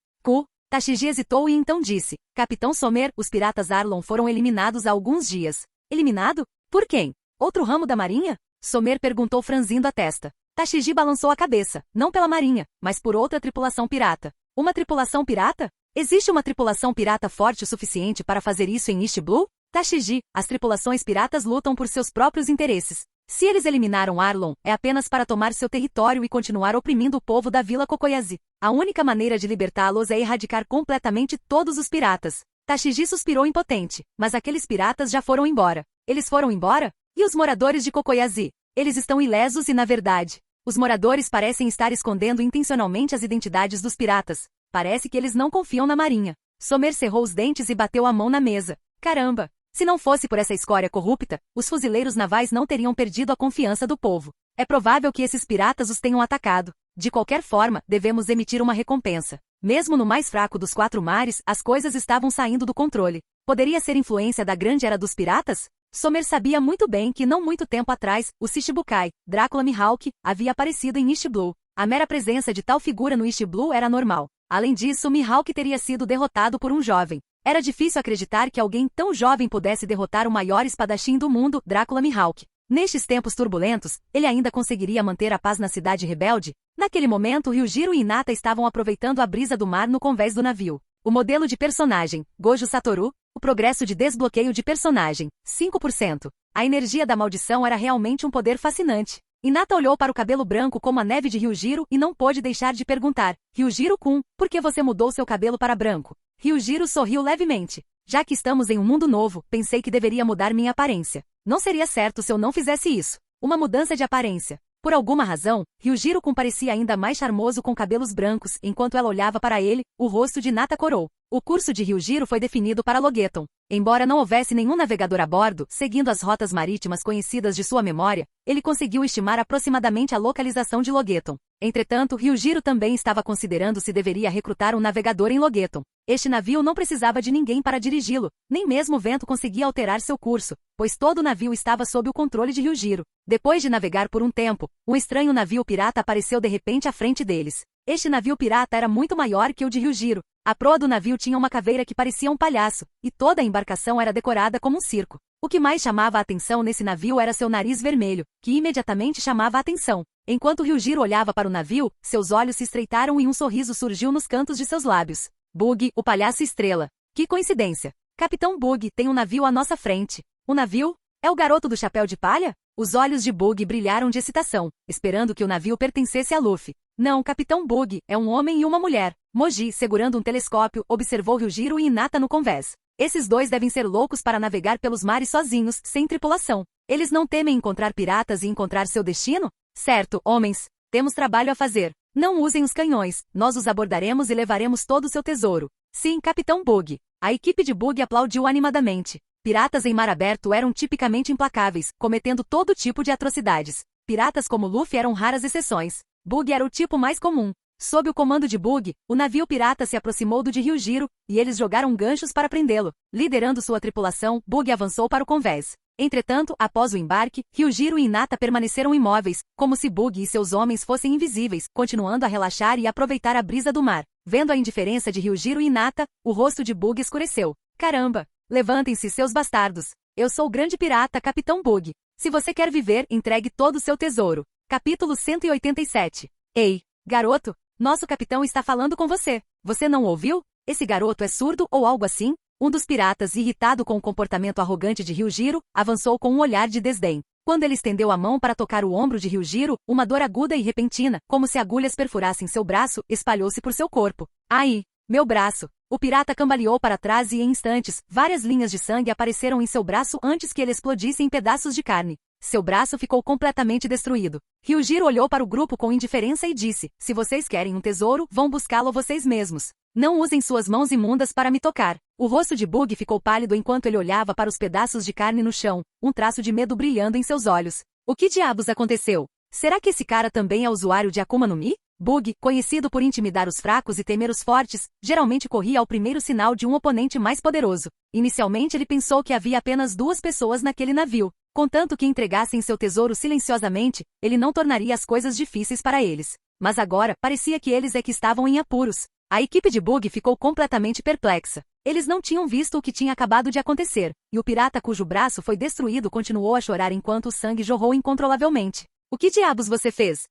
Tashigi hesitou e então disse: Capitão Sommer, os piratas Arlon foram eliminados há alguns dias. Eliminado? Por quem? Outro ramo da Marinha? Sommer perguntou franzindo a testa. Tashigi balançou a cabeça, não pela Marinha, mas por outra tripulação pirata. Uma tripulação pirata? Existe uma tripulação pirata forte o suficiente para fazer isso em East Blue? Tashigi, as tripulações piratas lutam por seus próprios interesses. Se eles eliminaram Arlon, é apenas para tomar seu território e continuar oprimindo o povo da Vila Kokoyazi. A única maneira de libertá-los é erradicar completamente todos os piratas. Tashigi suspirou impotente, mas aqueles piratas já foram embora. Eles foram embora? E os moradores de Kokoyazi? Eles estão ilesos e, na verdade, os moradores parecem estar escondendo intencionalmente as identidades dos piratas. Parece que eles não confiam na Marinha. Sommer cerrou os dentes e bateu a mão na mesa. Caramba! Se não fosse por essa escória corrupta, os fuzileiros navais não teriam perdido a confiança do povo. É provável que esses piratas os tenham atacado. De qualquer forma, devemos emitir uma recompensa. Mesmo no mais fraco dos 4 mares, as coisas estavam saindo do controle. Poderia ser influência da grande era dos piratas? Sommer sabia muito bem que não muito tempo atrás, o Shichibukai, Drácula Mihawk, havia aparecido em East Blue. A mera presença de tal figura no East Blue era normal. Além disso, Mihawk teria sido derrotado por um jovem. Era difícil acreditar que alguém tão jovem pudesse derrotar o maior espadachim do mundo, Drácula Mihawk. Nestes tempos turbulentos, ele ainda conseguiria manter a paz na cidade rebelde? Naquele momento, Ryujiro e Hinata estavam aproveitando a brisa do mar no convés do navio. O modelo de personagem, Gojo Satoru, o progresso de desbloqueio de personagem, 5%. A energia da maldição era realmente um poder fascinante. Hinata olhou para o cabelo branco como a neve de Ryujiro e não pôde deixar de perguntar: Ryujiro-kun, por que você mudou seu cabelo para branco? Ryujiro sorriu levemente. Já que estamos em um mundo novo, pensei que deveria mudar minha aparência. Não seria certo se eu não fizesse isso. Uma mudança de aparência. Por alguma razão, Ryujiro-kun parecia ainda mais charmoso com cabelos brancos, enquanto ela olhava para ele, o rosto de Hinata corou. O curso de Ryujiro foi definido para Logeton. Embora não houvesse nenhum navegador a bordo, seguindo as rotas marítimas conhecidas de sua memória, ele conseguiu estimar aproximadamente a localização de Logeton. Entretanto, Ryujiro também estava considerando se deveria recrutar um navegador em Logeton. Este navio não precisava de ninguém para dirigi-lo, nem mesmo o vento conseguia alterar seu curso, pois todo o navio estava sob o controle de Ryujiro. Depois de navegar por um tempo, um estranho navio pirata apareceu de repente à frente deles. Este navio pirata era muito maior que o de Ryujiro. A proa do navio tinha uma caveira que parecia um palhaço, e toda a embarcação era decorada como um circo. O que mais chamava a atenção nesse navio era seu nariz vermelho, que imediatamente chamava a atenção. Enquanto Ryujiro olhava para o navio, seus olhos se estreitaram e um sorriso surgiu nos cantos de seus lábios. Bug, o palhaço estrela. Que coincidência. Capitão Bug, tem um navio à nossa frente. O navio? É o garoto do chapéu de palha? Os olhos de Bug brilharam de excitação, esperando que o navio pertencesse a Luffy. Não, Capitão Bug, é um homem e uma mulher. Moji, segurando um telescópio, observou Ryujiro e Hinata no convés. Esses dois devem ser loucos para navegar pelos mares sozinhos, sem tripulação. Eles não temem encontrar piratas e encontrar seu destino? Certo, homens. Temos trabalho a fazer. Não usem os canhões. Nós os abordaremos e levaremos todo o seu tesouro. Sim, Capitão Bug. A equipe de Bug aplaudiu animadamente. Piratas em mar aberto eram tipicamente implacáveis, cometendo todo tipo de atrocidades. Piratas como Luffy eram raras exceções. Bug era o tipo mais comum. Sob o comando de Bug, o navio pirata se aproximou do de Ryujiro, e eles jogaram ganchos para prendê-lo. Liderando sua tripulação, Bug avançou para o convés. Entretanto, após o embarque, Ryujiro e Hinata permaneceram imóveis, como se Bug e seus homens fossem invisíveis, continuando a relaxar e aproveitar a brisa do mar. Vendo a indiferença de Ryujiro e Hinata, o rosto de Bug escureceu. Caramba! Levantem-se, seus bastardos! Eu sou o grande pirata, Capitão Bug. Se você quer viver, entregue todo o seu tesouro. Capítulo 187. Ei, garoto! Nosso capitão está falando com você. Você não ouviu? Esse garoto é surdo ou algo assim? Um dos piratas, irritado com o comportamento arrogante de Ryujiro, avançou com um olhar de desdém. Quando ele estendeu a mão para tocar o ombro de Ryujiro, uma dor aguda e repentina, como se agulhas perfurassem seu braço, espalhou-se por seu corpo. Ai! Meu braço! O pirata cambaleou para trás e em instantes, várias linhas de sangue apareceram em seu braço antes que ele explodisse em pedaços de carne. Seu braço ficou completamente destruído. Ryujiro olhou para o grupo com indiferença e disse, se vocês querem um tesouro, vão buscá-lo vocês mesmos. Não usem suas mãos imundas para me tocar. O rosto de Bug ficou pálido enquanto ele olhava para os pedaços de carne no chão, um traço de medo brilhando em seus olhos. O que diabos aconteceu? Será que esse cara também é usuário de Akuma no Mi? Bug, conhecido por intimidar os fracos e temer os fortes, geralmente corria ao primeiro sinal de um oponente mais poderoso. Inicialmente ele pensou que havia apenas 2 pessoas naquele navio. Contanto que entregassem seu tesouro silenciosamente, ele não tornaria as coisas difíceis para eles. Mas agora, parecia que eles é que estavam em apuros. A equipe de Bug ficou completamente perplexa. Eles não tinham visto o que tinha acabado de acontecer, e o pirata cujo braço foi destruído continuou a chorar enquanto o sangue jorrou incontrolavelmente. O que diabos você fez?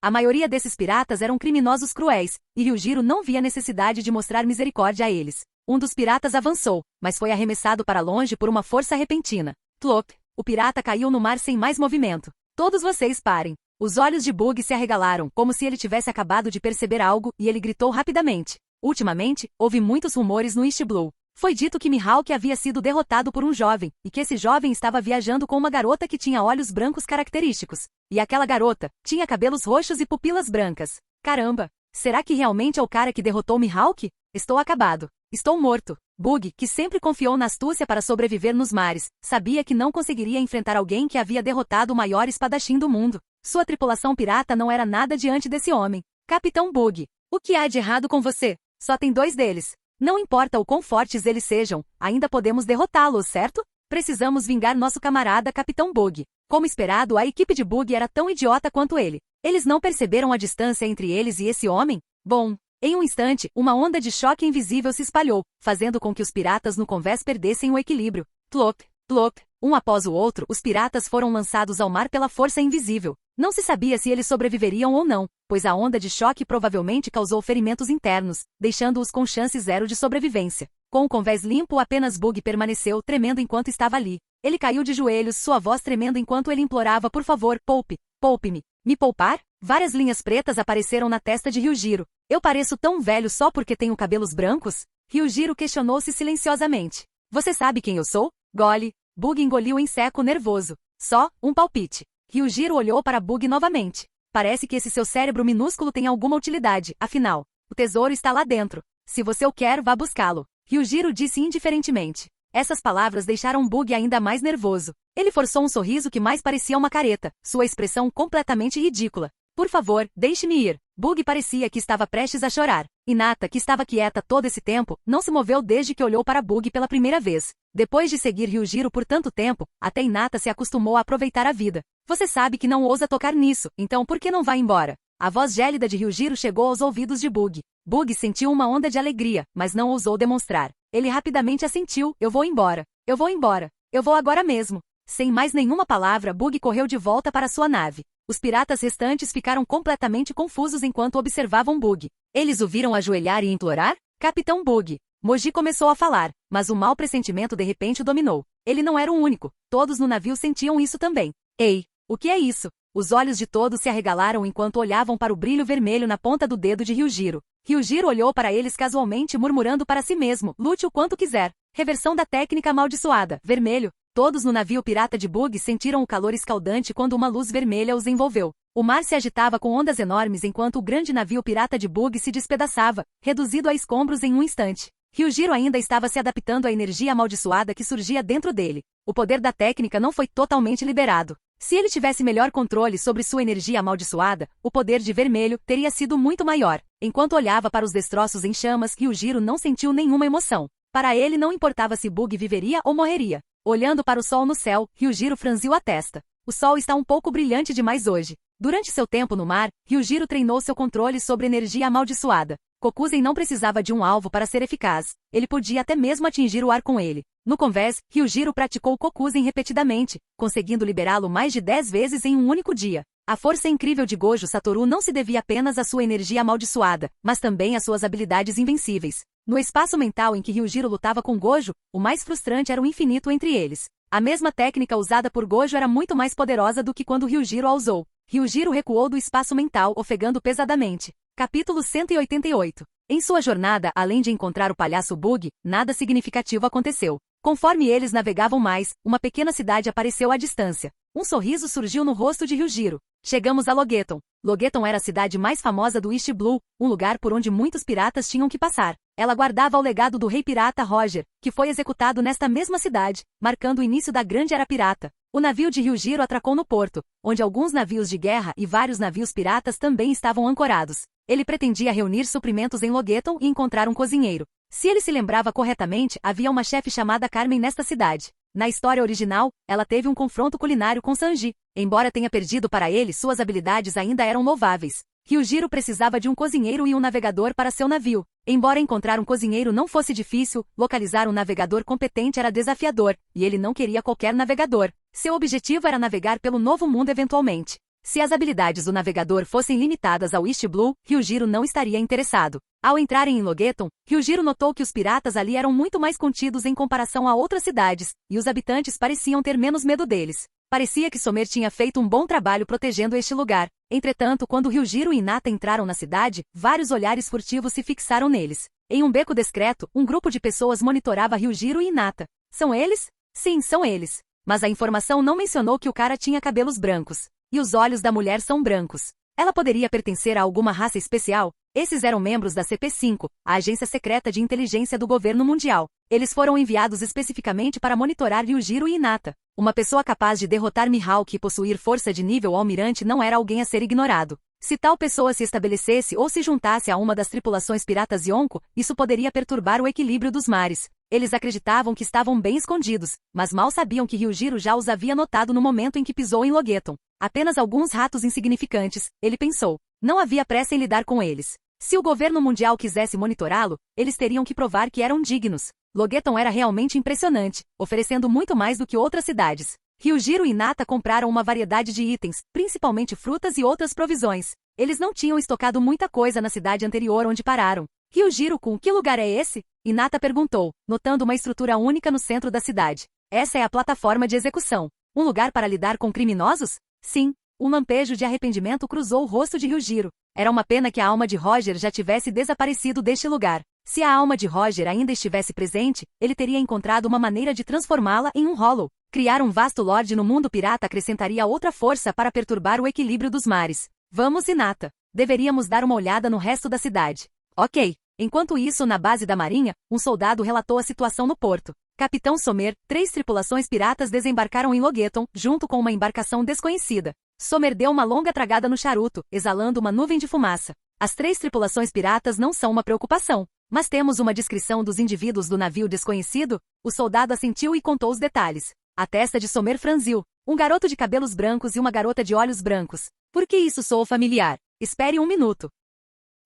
A maioria desses piratas eram criminosos cruéis, e Ryujiro não via necessidade de mostrar misericórdia a eles. Um dos piratas avançou, mas foi arremessado para longe por uma força repentina. Plop! O pirata caiu no mar sem mais movimento. Todos vocês parem. Os olhos de Bug se arregalaram, como se ele tivesse acabado de perceber algo, e ele gritou rapidamente. Ultimamente, houve muitos rumores no East Blue. Foi dito que Mihawk havia sido derrotado por um jovem, e que esse jovem estava viajando com uma garota que tinha olhos brancos característicos. E aquela garota tinha cabelos roxos e pupilas brancas. Caramba! Será que realmente é o cara que derrotou Mihawk? Estou acabado. Estou morto. Bug, que sempre confiou na astúcia para sobreviver nos mares, sabia que não conseguiria enfrentar alguém que havia derrotado o maior espadachim do mundo. Sua tripulação pirata não era nada diante desse homem. Capitão Bug, o que há de errado com você? Só tem 2 deles. Não importa o quão fortes eles sejam, ainda podemos derrotá-los, certo? Precisamos vingar nosso camarada Capitão Bug. Como esperado, a equipe de Bug era tão idiota quanto ele. Eles não perceberam a distância entre eles e esse homem? Bom, em um instante, uma onda de choque invisível se espalhou, fazendo com que os piratas no convés perdessem o equilíbrio. Plop, plop, um após o outro, os piratas foram lançados ao mar pela força invisível. Não se sabia se eles sobreviveriam ou não, pois a onda de choque provavelmente causou ferimentos internos, deixando-os com chance 0 de sobrevivência. Com o convés limpo, apenas Bug permaneceu tremendo enquanto estava ali. Ele caiu de joelhos, sua voz tremendo enquanto ele implorava, por favor, poupe-me. Me poupar? Várias linhas pretas apareceram na testa de Ryujiro. Eu pareço tão velho só porque tenho cabelos brancos? Ryujiro questionou-se silenciosamente. Você sabe quem eu sou? Gole. Bug engoliu em seco nervoso. Só, um palpite. Ryujiro olhou para Bug novamente. Parece que esse seu cérebro minúsculo tem alguma utilidade, afinal. O tesouro está lá dentro. Se você o quer, vá buscá-lo. Ryujiro disse indiferentemente. Essas palavras deixaram Bug ainda mais nervoso. Ele forçou um sorriso que mais parecia uma careta, sua expressão completamente ridícula. Por favor, deixe-me ir. Bug parecia que estava prestes a chorar. Hinata, que estava quieta todo esse tempo, não se moveu desde que olhou para Bug pela primeira vez. Depois de seguir Ryujiro por tanto tempo, até Hinata se acostumou a aproveitar a vida. Você sabe que não ousa tocar nisso, então por que não vai embora? A voz gélida de Ryujiro chegou aos ouvidos de Bug. Bug sentiu uma onda de alegria, mas não ousou demonstrar. Ele rapidamente assentiu, eu vou embora. Eu vou embora. Eu vou agora mesmo. Sem mais nenhuma palavra, Bug correu de volta para sua nave. Os piratas restantes ficaram completamente confusos enquanto observavam Bug. Eles o viram ajoelhar e implorar? Capitão Bug. Moji começou a falar, mas o mau pressentimento de repente o dominou. Ele não era o único. Todos no navio sentiam isso também. Ei, o que é isso? Os olhos de todos se arregalaram enquanto olhavam para o brilho vermelho na ponta do dedo de Ryujiro. Ryujiro olhou para eles casualmente murmurando para si mesmo, lute o quanto quiser. Reversão da técnica amaldiçoada, vermelho. Todos no navio pirata de Bug sentiram o calor escaldante quando uma luz vermelha os envolveu. O mar se agitava com ondas enormes enquanto o grande navio pirata de Bug se despedaçava, reduzido a escombros em um instante. Ryujiro ainda estava se adaptando à energia amaldiçoada que surgia dentro dele. O poder da técnica não foi totalmente liberado. Se ele tivesse melhor controle sobre sua energia amaldiçoada, o poder de vermelho teria sido muito maior. Enquanto olhava para os destroços em chamas, Ryujiro não sentiu nenhuma emoção. Para ele não importava se Bug viveria ou morreria. Olhando para o sol no céu, Ryujiro franziu a testa. O sol está um pouco brilhante demais hoje. Durante seu tempo no mar, Ryujiro treinou seu controle sobre energia amaldiçoada. Kokuzen não precisava de um alvo para ser eficaz. Ele podia até mesmo atingir o ar com ele. No convés, Ryujiro praticou Kokuzen repetidamente, conseguindo liberá-lo mais de 10 vezes em um único dia. A força incrível de Gojo Satoru não se devia apenas à sua energia amaldiçoada, mas também às suas habilidades invencíveis. No espaço mental em que Ryujiro lutava com Gojo, o mais frustrante era o infinito entre eles. A mesma técnica usada por Gojo era muito mais poderosa do que quando Ryujiro a usou. Ryujiro recuou do espaço mental, ofegando pesadamente. Capítulo 188. Em sua jornada, além de encontrar o palhaço Bug, nada significativo aconteceu. Conforme eles navegavam mais, uma pequena cidade apareceu à distância. Um sorriso surgiu no rosto de Ryujiro. Chegamos a Logeton. Logeton era a cidade mais famosa do East Blue, um lugar por onde muitos piratas tinham que passar. Ela guardava o legado do rei pirata Roger, que foi executado nesta mesma cidade, marcando o início da Grande Era Pirata. O navio de Ryujiro atracou no porto, onde alguns navios de guerra e vários navios piratas também estavam ancorados. Ele pretendia reunir suprimentos em Logeton e encontrar um cozinheiro. Se ele se lembrava corretamente, havia uma chefe chamada Carmen nesta cidade. Na história original, ela teve um confronto culinário com Sanji. Embora tenha perdido para ele, suas habilidades ainda eram louváveis. Ryujiro precisava de um cozinheiro e um navegador para seu navio. Embora encontrar um cozinheiro não fosse difícil, localizar um navegador competente era desafiador, e ele não queria qualquer navegador. Seu objetivo era navegar pelo Novo Mundo eventualmente. Se as habilidades do navegador fossem limitadas ao East Blue, Ryujiro não estaria interessado. Ao entrarem em Logeton, Ryujiro notou que os piratas ali eram muito mais contidos em comparação a outras cidades, e os habitantes pareciam ter menos medo deles. Parecia que Somer tinha feito um bom trabalho protegendo este lugar. Entretanto, quando Ryujiro e Hinata entraram na cidade, vários olhares furtivos se fixaram neles. Em um beco discreto, um grupo de pessoas monitorava Ryujiro e Hinata. São eles? Sim, são eles. Mas a informação não mencionou que o cara tinha cabelos brancos. E os olhos da mulher são brancos. Ela poderia pertencer a alguma raça especial? Esses eram membros da CP5, a agência secreta de inteligência do governo mundial. Eles foram enviados especificamente para monitorar Ryujiro e Hinata. Uma pessoa capaz de derrotar Mihawk e possuir força de nível almirante não era alguém a ser ignorado. Se tal pessoa se estabelecesse ou se juntasse a uma das tripulações piratas Yonko, isso poderia perturbar o equilíbrio dos mares. Eles acreditavam que estavam bem escondidos, mas mal sabiam que Ryujiro já os havia notado no momento em que pisou em Logeton. Apenas alguns ratos insignificantes, ele pensou. Não havia pressa em lidar com eles. Se o governo mundial quisesse monitorá-lo, eles teriam que provar que eram dignos. Logeton era realmente impressionante, oferecendo muito mais do que outras cidades. Ryujiro e Hinata compraram uma variedade de itens, principalmente frutas e outras provisões. Eles não tinham estocado muita coisa na cidade anterior onde pararam. Ryujiro-kun, que lugar é esse? Hinata perguntou, notando uma estrutura única no centro da cidade. Essa é a plataforma de execução. Um lugar para lidar com criminosos? Sim. Um lampejo de arrependimento cruzou o rosto de Ryujiro. Era uma pena que a alma de Roger já tivesse desaparecido deste lugar. Se a alma de Roger ainda estivesse presente, ele teria encontrado uma maneira de transformá-la em um Hollow. Criar um vasto Lorde no mundo pirata acrescentaria outra força para perturbar o equilíbrio dos mares. Vamos, Hinata. Deveríamos dar uma olhada no resto da cidade. Ok. Enquanto isso, na base da marinha, um soldado relatou a situação no porto. Capitão Somer, 3 tripulações piratas desembarcaram em Logeton, junto com uma embarcação desconhecida. Somer deu uma longa tragada no charuto, exalando uma nuvem de fumaça. As 3 tripulações piratas não são uma preocupação. Mas temos uma descrição dos indivíduos do navio desconhecido? O soldado assentiu e contou os detalhes. A testa de Somer franziu. Um garoto de cabelos brancos e uma garota de olhos brancos. Por que isso soou familiar? Espere um minuto.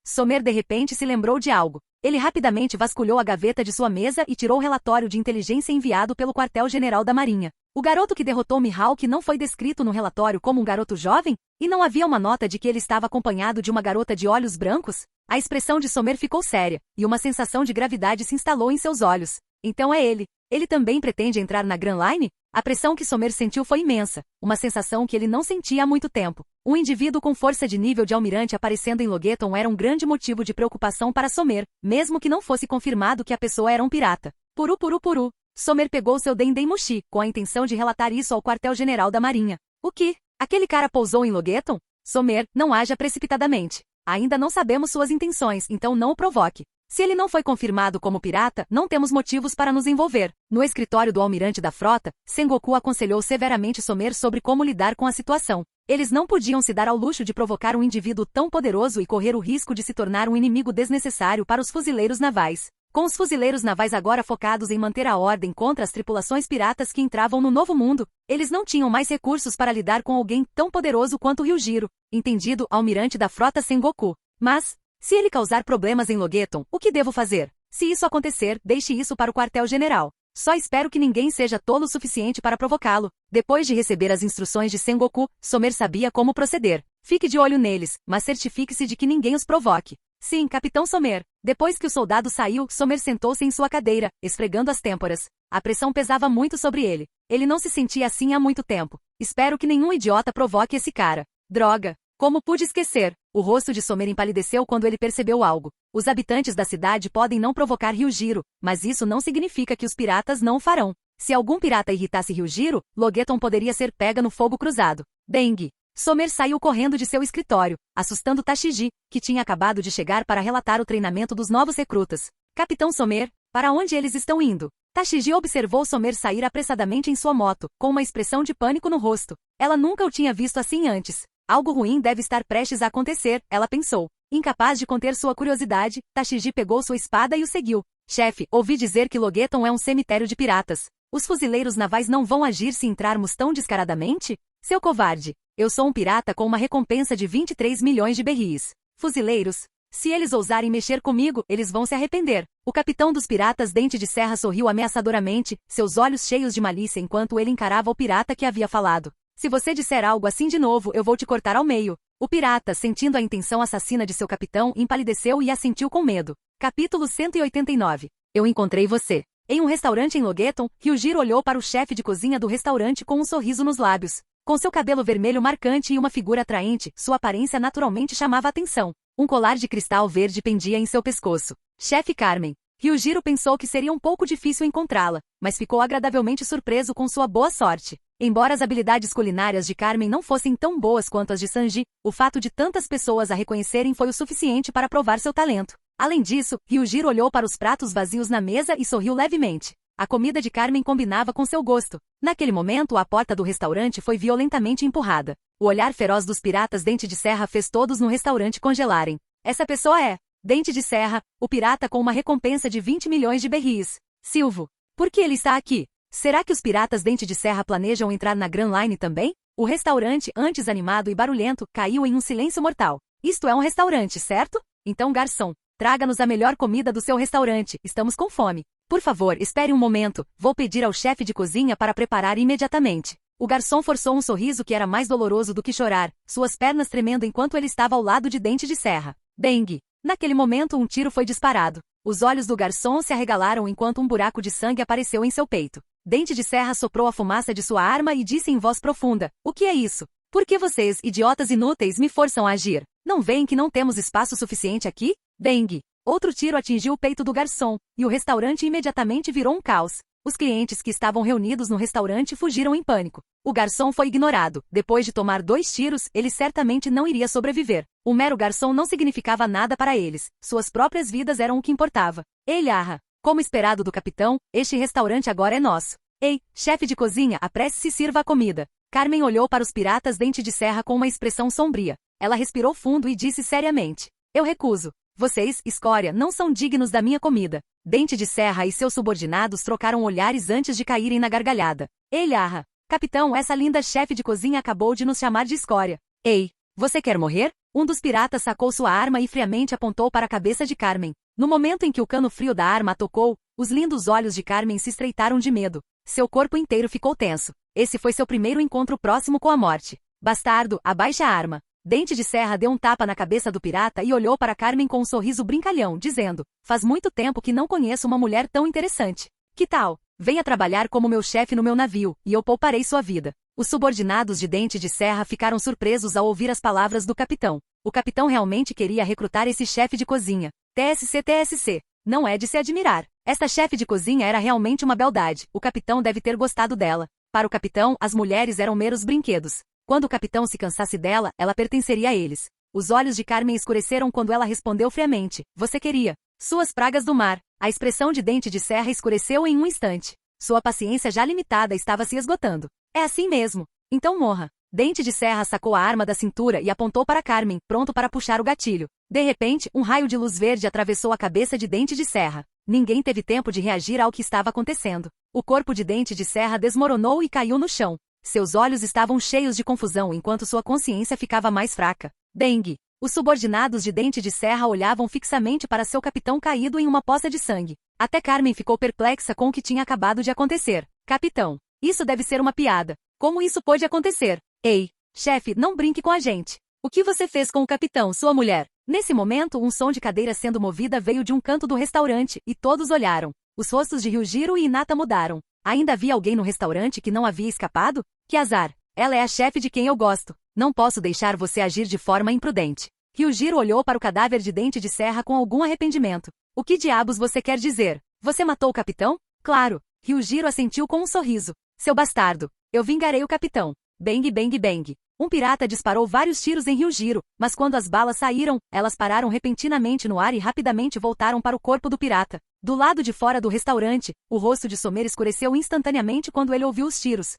Somer de repente se lembrou de algo. Ele rapidamente vasculhou a gaveta de sua mesa e tirou o relatório de inteligência enviado pelo quartel-general da Marinha. O garoto que derrotou Mihawk não foi descrito no relatório como um garoto jovem? E não havia uma nota de que ele estava acompanhado de uma garota de olhos brancos? A expressão de Somer ficou séria, e uma sensação de gravidade se instalou em seus olhos. Então é ele. Ele também pretende entrar na Grand Line? A pressão que Somer sentiu foi imensa, uma sensação que ele não sentia há muito tempo. Um indivíduo com força de nível de almirante aparecendo em Logeton era um grande motivo de preocupação para Somer, mesmo que não fosse confirmado que a pessoa era um pirata. Puru puru puru. Somer pegou seu Dendemushi, com a intenção de relatar isso ao quartel-general da Marinha. O que? Aquele cara pousou em Logeton? Somer, não haja precipitadamente. Ainda não sabemos suas intenções, então não o provoque. Se ele não foi confirmado como pirata, não temos motivos para nos envolver. No escritório do almirante da frota, Sengoku aconselhou severamente Somer sobre como lidar com a situação. Eles não podiam se dar ao luxo de provocar um indivíduo tão poderoso e correr o risco de se tornar um inimigo desnecessário para os fuzileiros navais. Com os fuzileiros navais agora focados em manter a ordem contra as tripulações piratas que entravam no Novo Mundo, eles não tinham mais recursos para lidar com alguém tão poderoso quanto Ryujiro. Entendido, almirante da frota Sengoku. Mas, se ele causar problemas em Logeton, o que devo fazer? Se isso acontecer, deixe isso para o quartel-general. Só espero que ninguém seja tolo o suficiente para provocá-lo. Depois de receber as instruções de Sengoku, Somer sabia como proceder. Fique de olho neles, mas certifique-se de que ninguém os provoque. Sim, Capitão Somer. Depois que o soldado saiu, Somer sentou-se em sua cadeira, esfregando as têmporas. A pressão pesava muito sobre ele. Ele não se sentia assim há muito tempo. Espero que nenhum idiota provoque esse cara. Droga. Como pude esquecer? O rosto de Somer empalideceu quando ele percebeu algo. Os habitantes da cidade podem não provocar Ryujiro, mas isso não significa que os piratas não o farão. Se algum pirata irritasse Ryujiro, Logeton poderia ser pega no fogo cruzado. Dengue. Somer saiu correndo de seu escritório, assustando Tashiji, que tinha acabado de chegar para relatar o treinamento dos novos recrutas. Capitão Somer, para onde eles estão indo? Tashiji observou Somer sair apressadamente em sua moto, com uma expressão de pânico no rosto. Ela nunca o tinha visto assim antes. Algo ruim deve estar prestes a acontecer, ela pensou. Incapaz de conter sua curiosidade, Tashiji pegou sua espada e o seguiu. Chefe, ouvi dizer que Logeton é um cemitério de piratas. Os fuzileiros navais não vão agir se entrarmos tão descaradamente? Seu covarde. Eu sou um pirata com uma recompensa de 23 milhões de berris. Fuzileiros? Se eles ousarem mexer comigo, eles vão se arrepender. O capitão dos piratas Dente de Serra sorriu ameaçadoramente, seus olhos cheios de malícia enquanto ele encarava o pirata que havia falado. Se você disser algo assim de novo, eu vou te cortar ao meio. O pirata, sentindo a intenção assassina de seu capitão, empalideceu e assentiu com medo. Capítulo 189. Eu encontrei você. Em um restaurante em Logeton, Ryujiro olhou para o chefe de cozinha do restaurante com um sorriso nos lábios. Com seu cabelo vermelho marcante e uma figura atraente, sua aparência naturalmente chamava a atenção. Um colar de cristal verde pendia em seu pescoço. Chefe Carmen. Ryujiro pensou que seria um pouco difícil encontrá-la, mas ficou agradavelmente surpreso com sua boa sorte. Embora as habilidades culinárias de Carmen não fossem tão boas quanto as de Sanji, o fato de tantas pessoas a reconhecerem foi o suficiente para provar seu talento. Além disso, Ryujiro olhou para os pratos vazios na mesa e sorriu levemente. A comida de Carmen combinava com seu gosto. Naquele momento, a porta do restaurante foi violentamente empurrada. O olhar feroz dos piratas Dente de Serra fez todos no restaurante congelarem. Essa pessoa é Dente de Serra, o pirata com uma recompensa de 20 milhões de berris. Silvo. Por que ele está aqui? Será que os piratas Dente de Serra planejam entrar na Grand Line também? O restaurante, antes animado e barulhento, caiu em um silêncio mortal. Isto é um restaurante, certo? Então, garçom, traga-nos a melhor comida do seu restaurante, estamos com fome. Por favor, espere um momento, vou pedir ao chefe de cozinha para preparar imediatamente. O garçom forçou um sorriso que era mais doloroso do que chorar, suas pernas tremendo enquanto ele estava ao lado de Dente de Serra. Dengue. Naquele momento um tiro foi disparado. Os olhos do garçom se arregalaram enquanto um buraco de sangue apareceu em seu peito. Dente de Serra soprou a fumaça de sua arma e disse em voz profunda, o que é isso? Por que vocês, idiotas inúteis, me forçam a agir? Não veem que não temos espaço suficiente aqui? Dengue. Outro tiro atingiu o peito do garçom, e o restaurante imediatamente virou um caos. Os clientes que estavam reunidos no restaurante fugiram em pânico. O garçom foi ignorado. Depois de tomar 2 tiros, ele certamente não iria sobreviver. O mero garçom não significava nada para eles. Suas próprias vidas eram o que importava. Ei, Arra. Como esperado do capitão, este restaurante agora é nosso. Ei, chefe de cozinha, apresse-se e sirva a comida. Carmen olhou para os piratas Dente de Serra com uma expressão sombria. Ela respirou fundo e disse seriamente. Eu recuso. Vocês, escória, não são dignos da minha comida. Dente de Serra e seus subordinados trocaram olhares antes de caírem na gargalhada. Ei, Arra. Capitão, essa linda chefe de cozinha acabou de nos chamar de escória. Ei, você quer morrer? Um dos piratas sacou sua arma e friamente apontou para a cabeça de Carmen. No momento em que o cano frio da arma a tocou, os lindos olhos de Carmen se estreitaram de medo. Seu corpo inteiro ficou tenso. Esse foi seu primeiro encontro próximo com a morte. Bastardo, abaixe a arma. Dente de Serra deu um tapa na cabeça do pirata e olhou para Carmen com um sorriso brincalhão, dizendo, faz muito tempo que não conheço uma mulher tão interessante. Que tal? Venha trabalhar como meu chefe no meu navio, e eu pouparei sua vida. Os subordinados de Dente de Serra ficaram surpresos ao ouvir as palavras do capitão. O capitão realmente queria recrutar esse chefe de cozinha. TSC. Não é de se admirar. Esta chefe de cozinha era realmente uma beldade. O capitão deve ter gostado dela. Para o capitão, as mulheres eram meros brinquedos. Quando o capitão se cansasse dela, ela pertenceria a eles. Os olhos de Carmen escureceram quando ela respondeu friamente. Você queria. Suas pragas do mar. A expressão de Dente de Serra escureceu em um instante. Sua paciência já limitada estava se esgotando. É assim mesmo. Então morra. Dente de Serra sacou a arma da cintura e apontou para Carmen, pronto para puxar o gatilho. De repente, um raio de luz verde atravessou a cabeça de Dente de Serra. Ninguém teve tempo de reagir ao que estava acontecendo. O corpo de Dente de Serra desmoronou e caiu no chão. Seus olhos estavam cheios de confusão enquanto sua consciência ficava mais fraca. Dengue. Os subordinados de Dente de Serra olhavam fixamente para seu capitão caído em uma poça de sangue. Até Carmen ficou perplexa com o que tinha acabado de acontecer. Capitão. Isso deve ser uma piada. Como isso pôde acontecer? Ei, chefe, não brinque com a gente. O que você fez com o capitão, sua mulher? Nesse momento, um som de cadeira sendo movida veio de um canto do restaurante, e todos olharam. Os rostos de Ryujiro e Hinata mudaram. Ainda havia alguém no restaurante que não havia escapado? Que azar! Ela é a chefe de quem eu gosto. Não posso deixar você agir de forma imprudente. Ryujiro olhou para o cadáver de dente de serra com algum arrependimento. O que diabos você quer dizer? Você matou o capitão? Claro. Ryujiro assentiu com um sorriso. Seu bastardo. Eu vingarei o capitão. Bang, bang, bang. Um pirata disparou vários tiros em Ryujiro, mas quando as balas saíram, elas pararam repentinamente no ar e rapidamente voltaram para o corpo do pirata. Do lado de fora do restaurante, o rosto de Somer escureceu instantaneamente quando ele ouviu os tiros.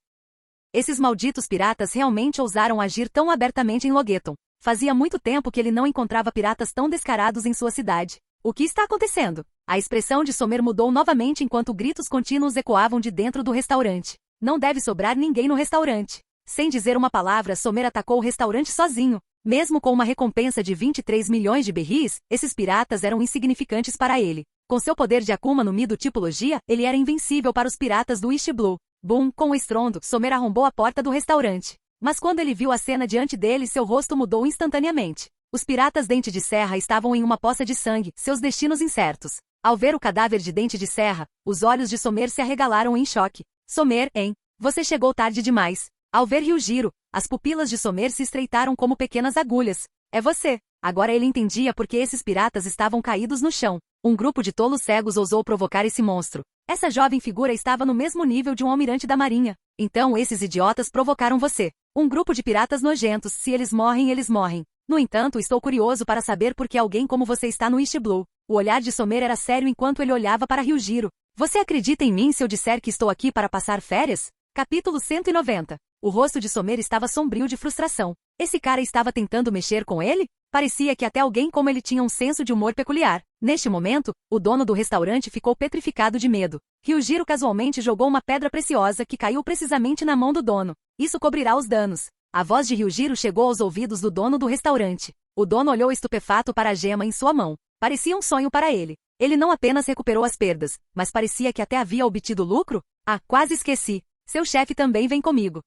Esses malditos piratas realmente ousaram agir tão abertamente em Logueton. Fazia muito tempo que ele não encontrava piratas tão descarados em sua cidade. O que está acontecendo? A expressão de Somer mudou novamente enquanto gritos contínuos ecoavam de dentro do restaurante. Não deve sobrar ninguém no restaurante. Sem dizer uma palavra, Somer atacou o restaurante sozinho. Mesmo com uma recompensa de 23 milhões de berris, esses piratas eram insignificantes para ele. Com seu poder de Akuma no Mi do tipologia, ele era invencível para os piratas do East Blue. Boom, com o estrondo, Somer arrombou a porta do restaurante. Mas quando ele viu a cena diante dele, seu rosto mudou instantaneamente. Os piratas Dente de Serra estavam em uma poça de sangue, seus destinos incertos. Ao ver o cadáver de Dente de Serra, os olhos de Somer se arregalaram em choque. Somer, hein? Você chegou tarde demais. Ao ver Ryujiro, as pupilas de Somer se estreitaram como pequenas agulhas. É você. Agora ele entendia por que esses piratas estavam caídos no chão. Um grupo de tolos cegos ousou provocar esse monstro. Essa jovem figura estava no mesmo nível de um almirante da marinha. Então esses idiotas provocaram você. Um grupo de piratas nojentos, se eles morrem, eles morrem. No entanto, estou curioso para saber por que alguém como você está no East Blue. O olhar de Somer era sério enquanto ele olhava para Ryujiro. Você acredita em mim se eu disser que estou aqui para passar férias? Capítulo 190. O rosto de Somer estava sombrio de frustração. Esse cara estava tentando mexer com ele? Parecia que até alguém como ele tinha um senso de humor peculiar. Neste momento, o dono do restaurante ficou petrificado de medo. Ryujiro casualmente jogou uma pedra preciosa que caiu precisamente na mão do dono. Isso cobrirá os danos. A voz de Ryujiro chegou aos ouvidos do dono do restaurante. O dono olhou estupefato para a gema em sua mão. Parecia um sonho para ele. Ele não apenas recuperou as perdas, mas parecia que até havia obtido lucro? Ah, quase esqueci. Seu chefe também vem comigo.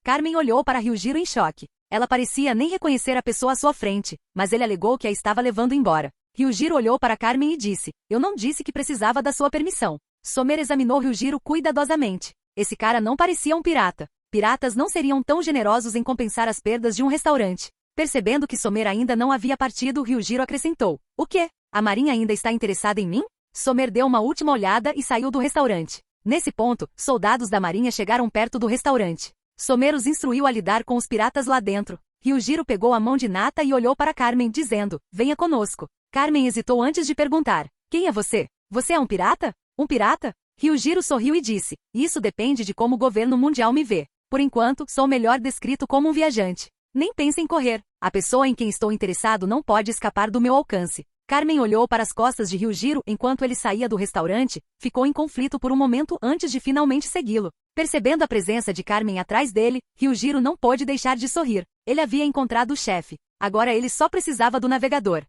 Carmen olhou para Ryujiro em choque. Ela parecia nem reconhecer a pessoa à sua frente, mas ele alegou que a estava levando embora. Ryujiro olhou para Carmen e disse, eu não disse que precisava da sua permissão. Somer examinou Ryujiro cuidadosamente. Esse cara não parecia um pirata. Piratas não seriam tão generosos em compensar as perdas de um restaurante. Percebendo que Somer ainda não havia partido, Ryujiro acrescentou, o quê? A marinha ainda está interessada em mim? Somer deu uma última olhada e saiu do restaurante. Nesse ponto, soldados da marinha chegaram perto do restaurante. Somer os instruiu a lidar com os piratas lá dentro. Ryujiro pegou a mão de Nata e olhou para Carmen, dizendo, venha conosco. Carmen hesitou antes de perguntar, quem é você? Você é um pirata? Um pirata? Ryujiro sorriu e disse, isso depende de como o governo mundial me vê. Por enquanto, sou melhor descrito como um viajante. Nem pense em correr. A pessoa em quem estou interessado não pode escapar do meu alcance. Carmen olhou para as costas de Ryujiro enquanto ele saía do restaurante, ficou em conflito por um momento antes de finalmente segui-lo. Percebendo a presença de Carmen atrás dele, Ryujiro não pôde deixar de sorrir. Ele havia encontrado o chefe. Agora ele só precisava do navegador.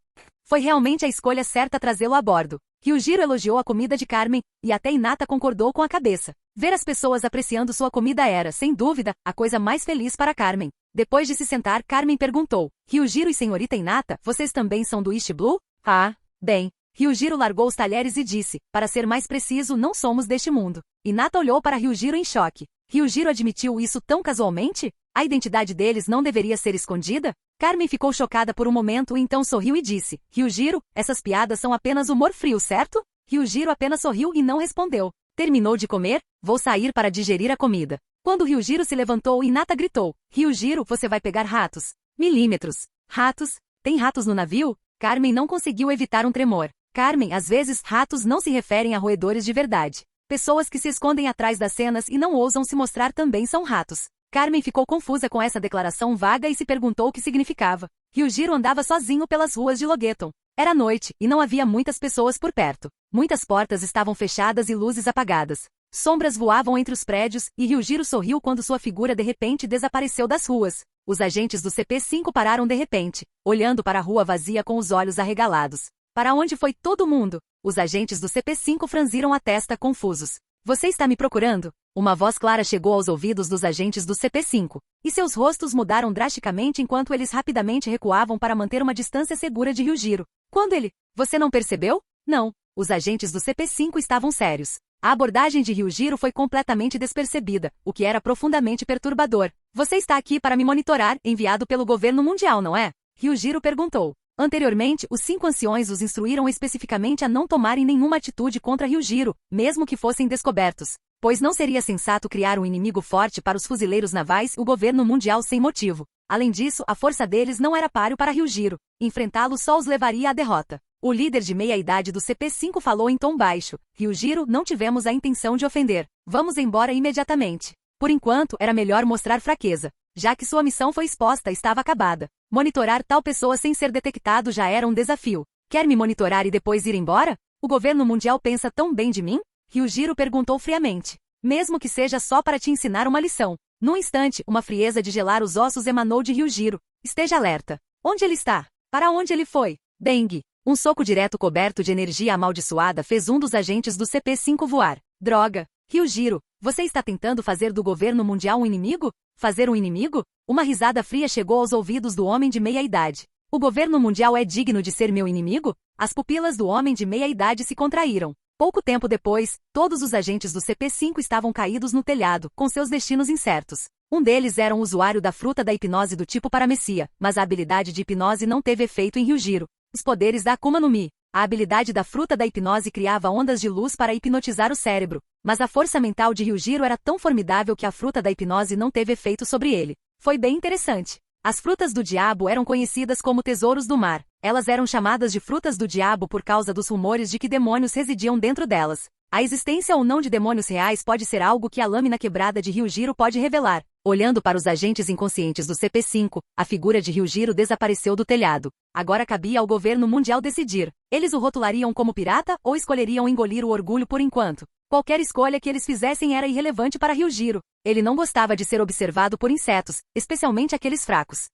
Foi realmente a escolha certa trazê-lo a bordo. Ryujiro elogiou a comida de Carmen, e até Hinata concordou com a cabeça. Ver as pessoas apreciando sua comida era, sem dúvida, a coisa mais feliz para Carmen. Depois de se sentar, Carmen perguntou, Ryujiro e senhorita Hinata, vocês também são do East Blue? Ah, bem. Ryujiro largou os talheres e disse, para ser mais preciso, não somos deste mundo. Hinata olhou para Ryujiro em choque. Ryujiro admitiu isso tão casualmente? A identidade deles não deveria ser escondida? Carmen ficou chocada por um momento e então sorriu e disse, Ryujiro, essas piadas são apenas humor frio, certo? Ryujiro apenas sorriu e não respondeu. Terminou de comer? Vou sair para digerir a comida. Quando Ryujiro se levantou, Hinata gritou, Ryujiro, você vai pegar ratos. Milímetros. Ratos? Tem ratos no navio? Carmen não conseguiu evitar um tremor. Carmen, às vezes, ratos não se referem a roedores de verdade. Pessoas que se escondem atrás das cenas e não ousam se mostrar também são ratos. Carmen ficou confusa com essa declaração vaga e se perguntou o que significava. Ryujiro andava sozinho pelas ruas de Logueton. Era noite, e não havia muitas pessoas por perto. Muitas portas estavam fechadas e luzes apagadas. Sombras voavam entre os prédios, e Ryujiro sorriu quando sua figura de repente desapareceu das ruas. Os agentes do CP5 pararam de repente, olhando para a rua vazia com os olhos arregalados. Para onde foi todo mundo? Os agentes do CP5 franziram a testa confusos. Você está me procurando? Uma voz clara chegou aos ouvidos dos agentes do CP5, e seus rostos mudaram drasticamente enquanto eles rapidamente recuavam para manter uma distância segura de Ryujiro. Quando ele... Você não percebeu? Não. Os agentes do CP5 estavam sérios. A abordagem de Ryujiro foi completamente despercebida, o que era profundamente perturbador. Você está aqui para me monitorar, enviado pelo governo mundial, não é? Ryujiro perguntou. Anteriormente, os 5 anciões os instruíram especificamente a não tomarem nenhuma atitude contra Ryujiro, mesmo que fossem descobertos. Pois não seria sensato criar um inimigo forte para os fuzileiros navais e o governo mundial sem motivo. Além disso, a força deles não era páreo para Ryujiro. Enfrentá-lo só os levaria à derrota. O líder de meia-idade do CP5 falou em tom baixo. Ryujiro, não tivemos a intenção de ofender. Vamos embora imediatamente. Por enquanto, era melhor mostrar fraqueza, já que sua missão foi exposta e estava acabada. Monitorar tal pessoa sem ser detectado já era um desafio. Quer me monitorar e depois ir embora? O governo mundial pensa tão bem de mim? Ryujiro perguntou friamente. Mesmo que seja só para te ensinar uma lição. Num instante, uma frieza de gelar os ossos emanou de Ryujiro. Esteja alerta. Onde ele está? Para onde ele foi? Dengue. Um soco direto coberto de energia amaldiçoada fez um dos agentes do CP5 voar. Droga. Ryujiro, você está tentando fazer do governo mundial um inimigo? Fazer um inimigo? Uma risada fria chegou aos ouvidos do homem de meia-idade. O governo mundial é digno de ser meu inimigo? As pupilas do homem de meia-idade se contraíram. Pouco tempo depois, todos os agentes do CP5 estavam caídos no telhado, com seus destinos incertos. Um deles era um usuário da fruta da hipnose do tipo paramecia, mas a habilidade de hipnose não teve efeito em Ryujiro. Os poderes da Akuma no Mi. A habilidade da fruta da hipnose criava ondas de luz para hipnotizar o cérebro, mas a força mental de Ryujiro era tão formidável que a fruta da hipnose não teve efeito sobre ele. Foi bem interessante. As frutas do diabo eram conhecidas como tesouros do mar. Elas eram chamadas de frutas do diabo por causa dos rumores de que demônios residiam dentro delas. A existência ou não de demônios reais pode ser algo que a lâmina quebrada de Ryujiro pode revelar. Olhando para os agentes inconscientes do CP5, a figura de Ryujiro desapareceu do telhado. Agora cabia ao governo mundial decidir. Eles o rotulariam como pirata ou escolheriam engolir o orgulho por enquanto? Qualquer escolha que eles fizessem era irrelevante para Ryujiro. Ele não gostava de ser observado por insetos, especialmente aqueles fracos.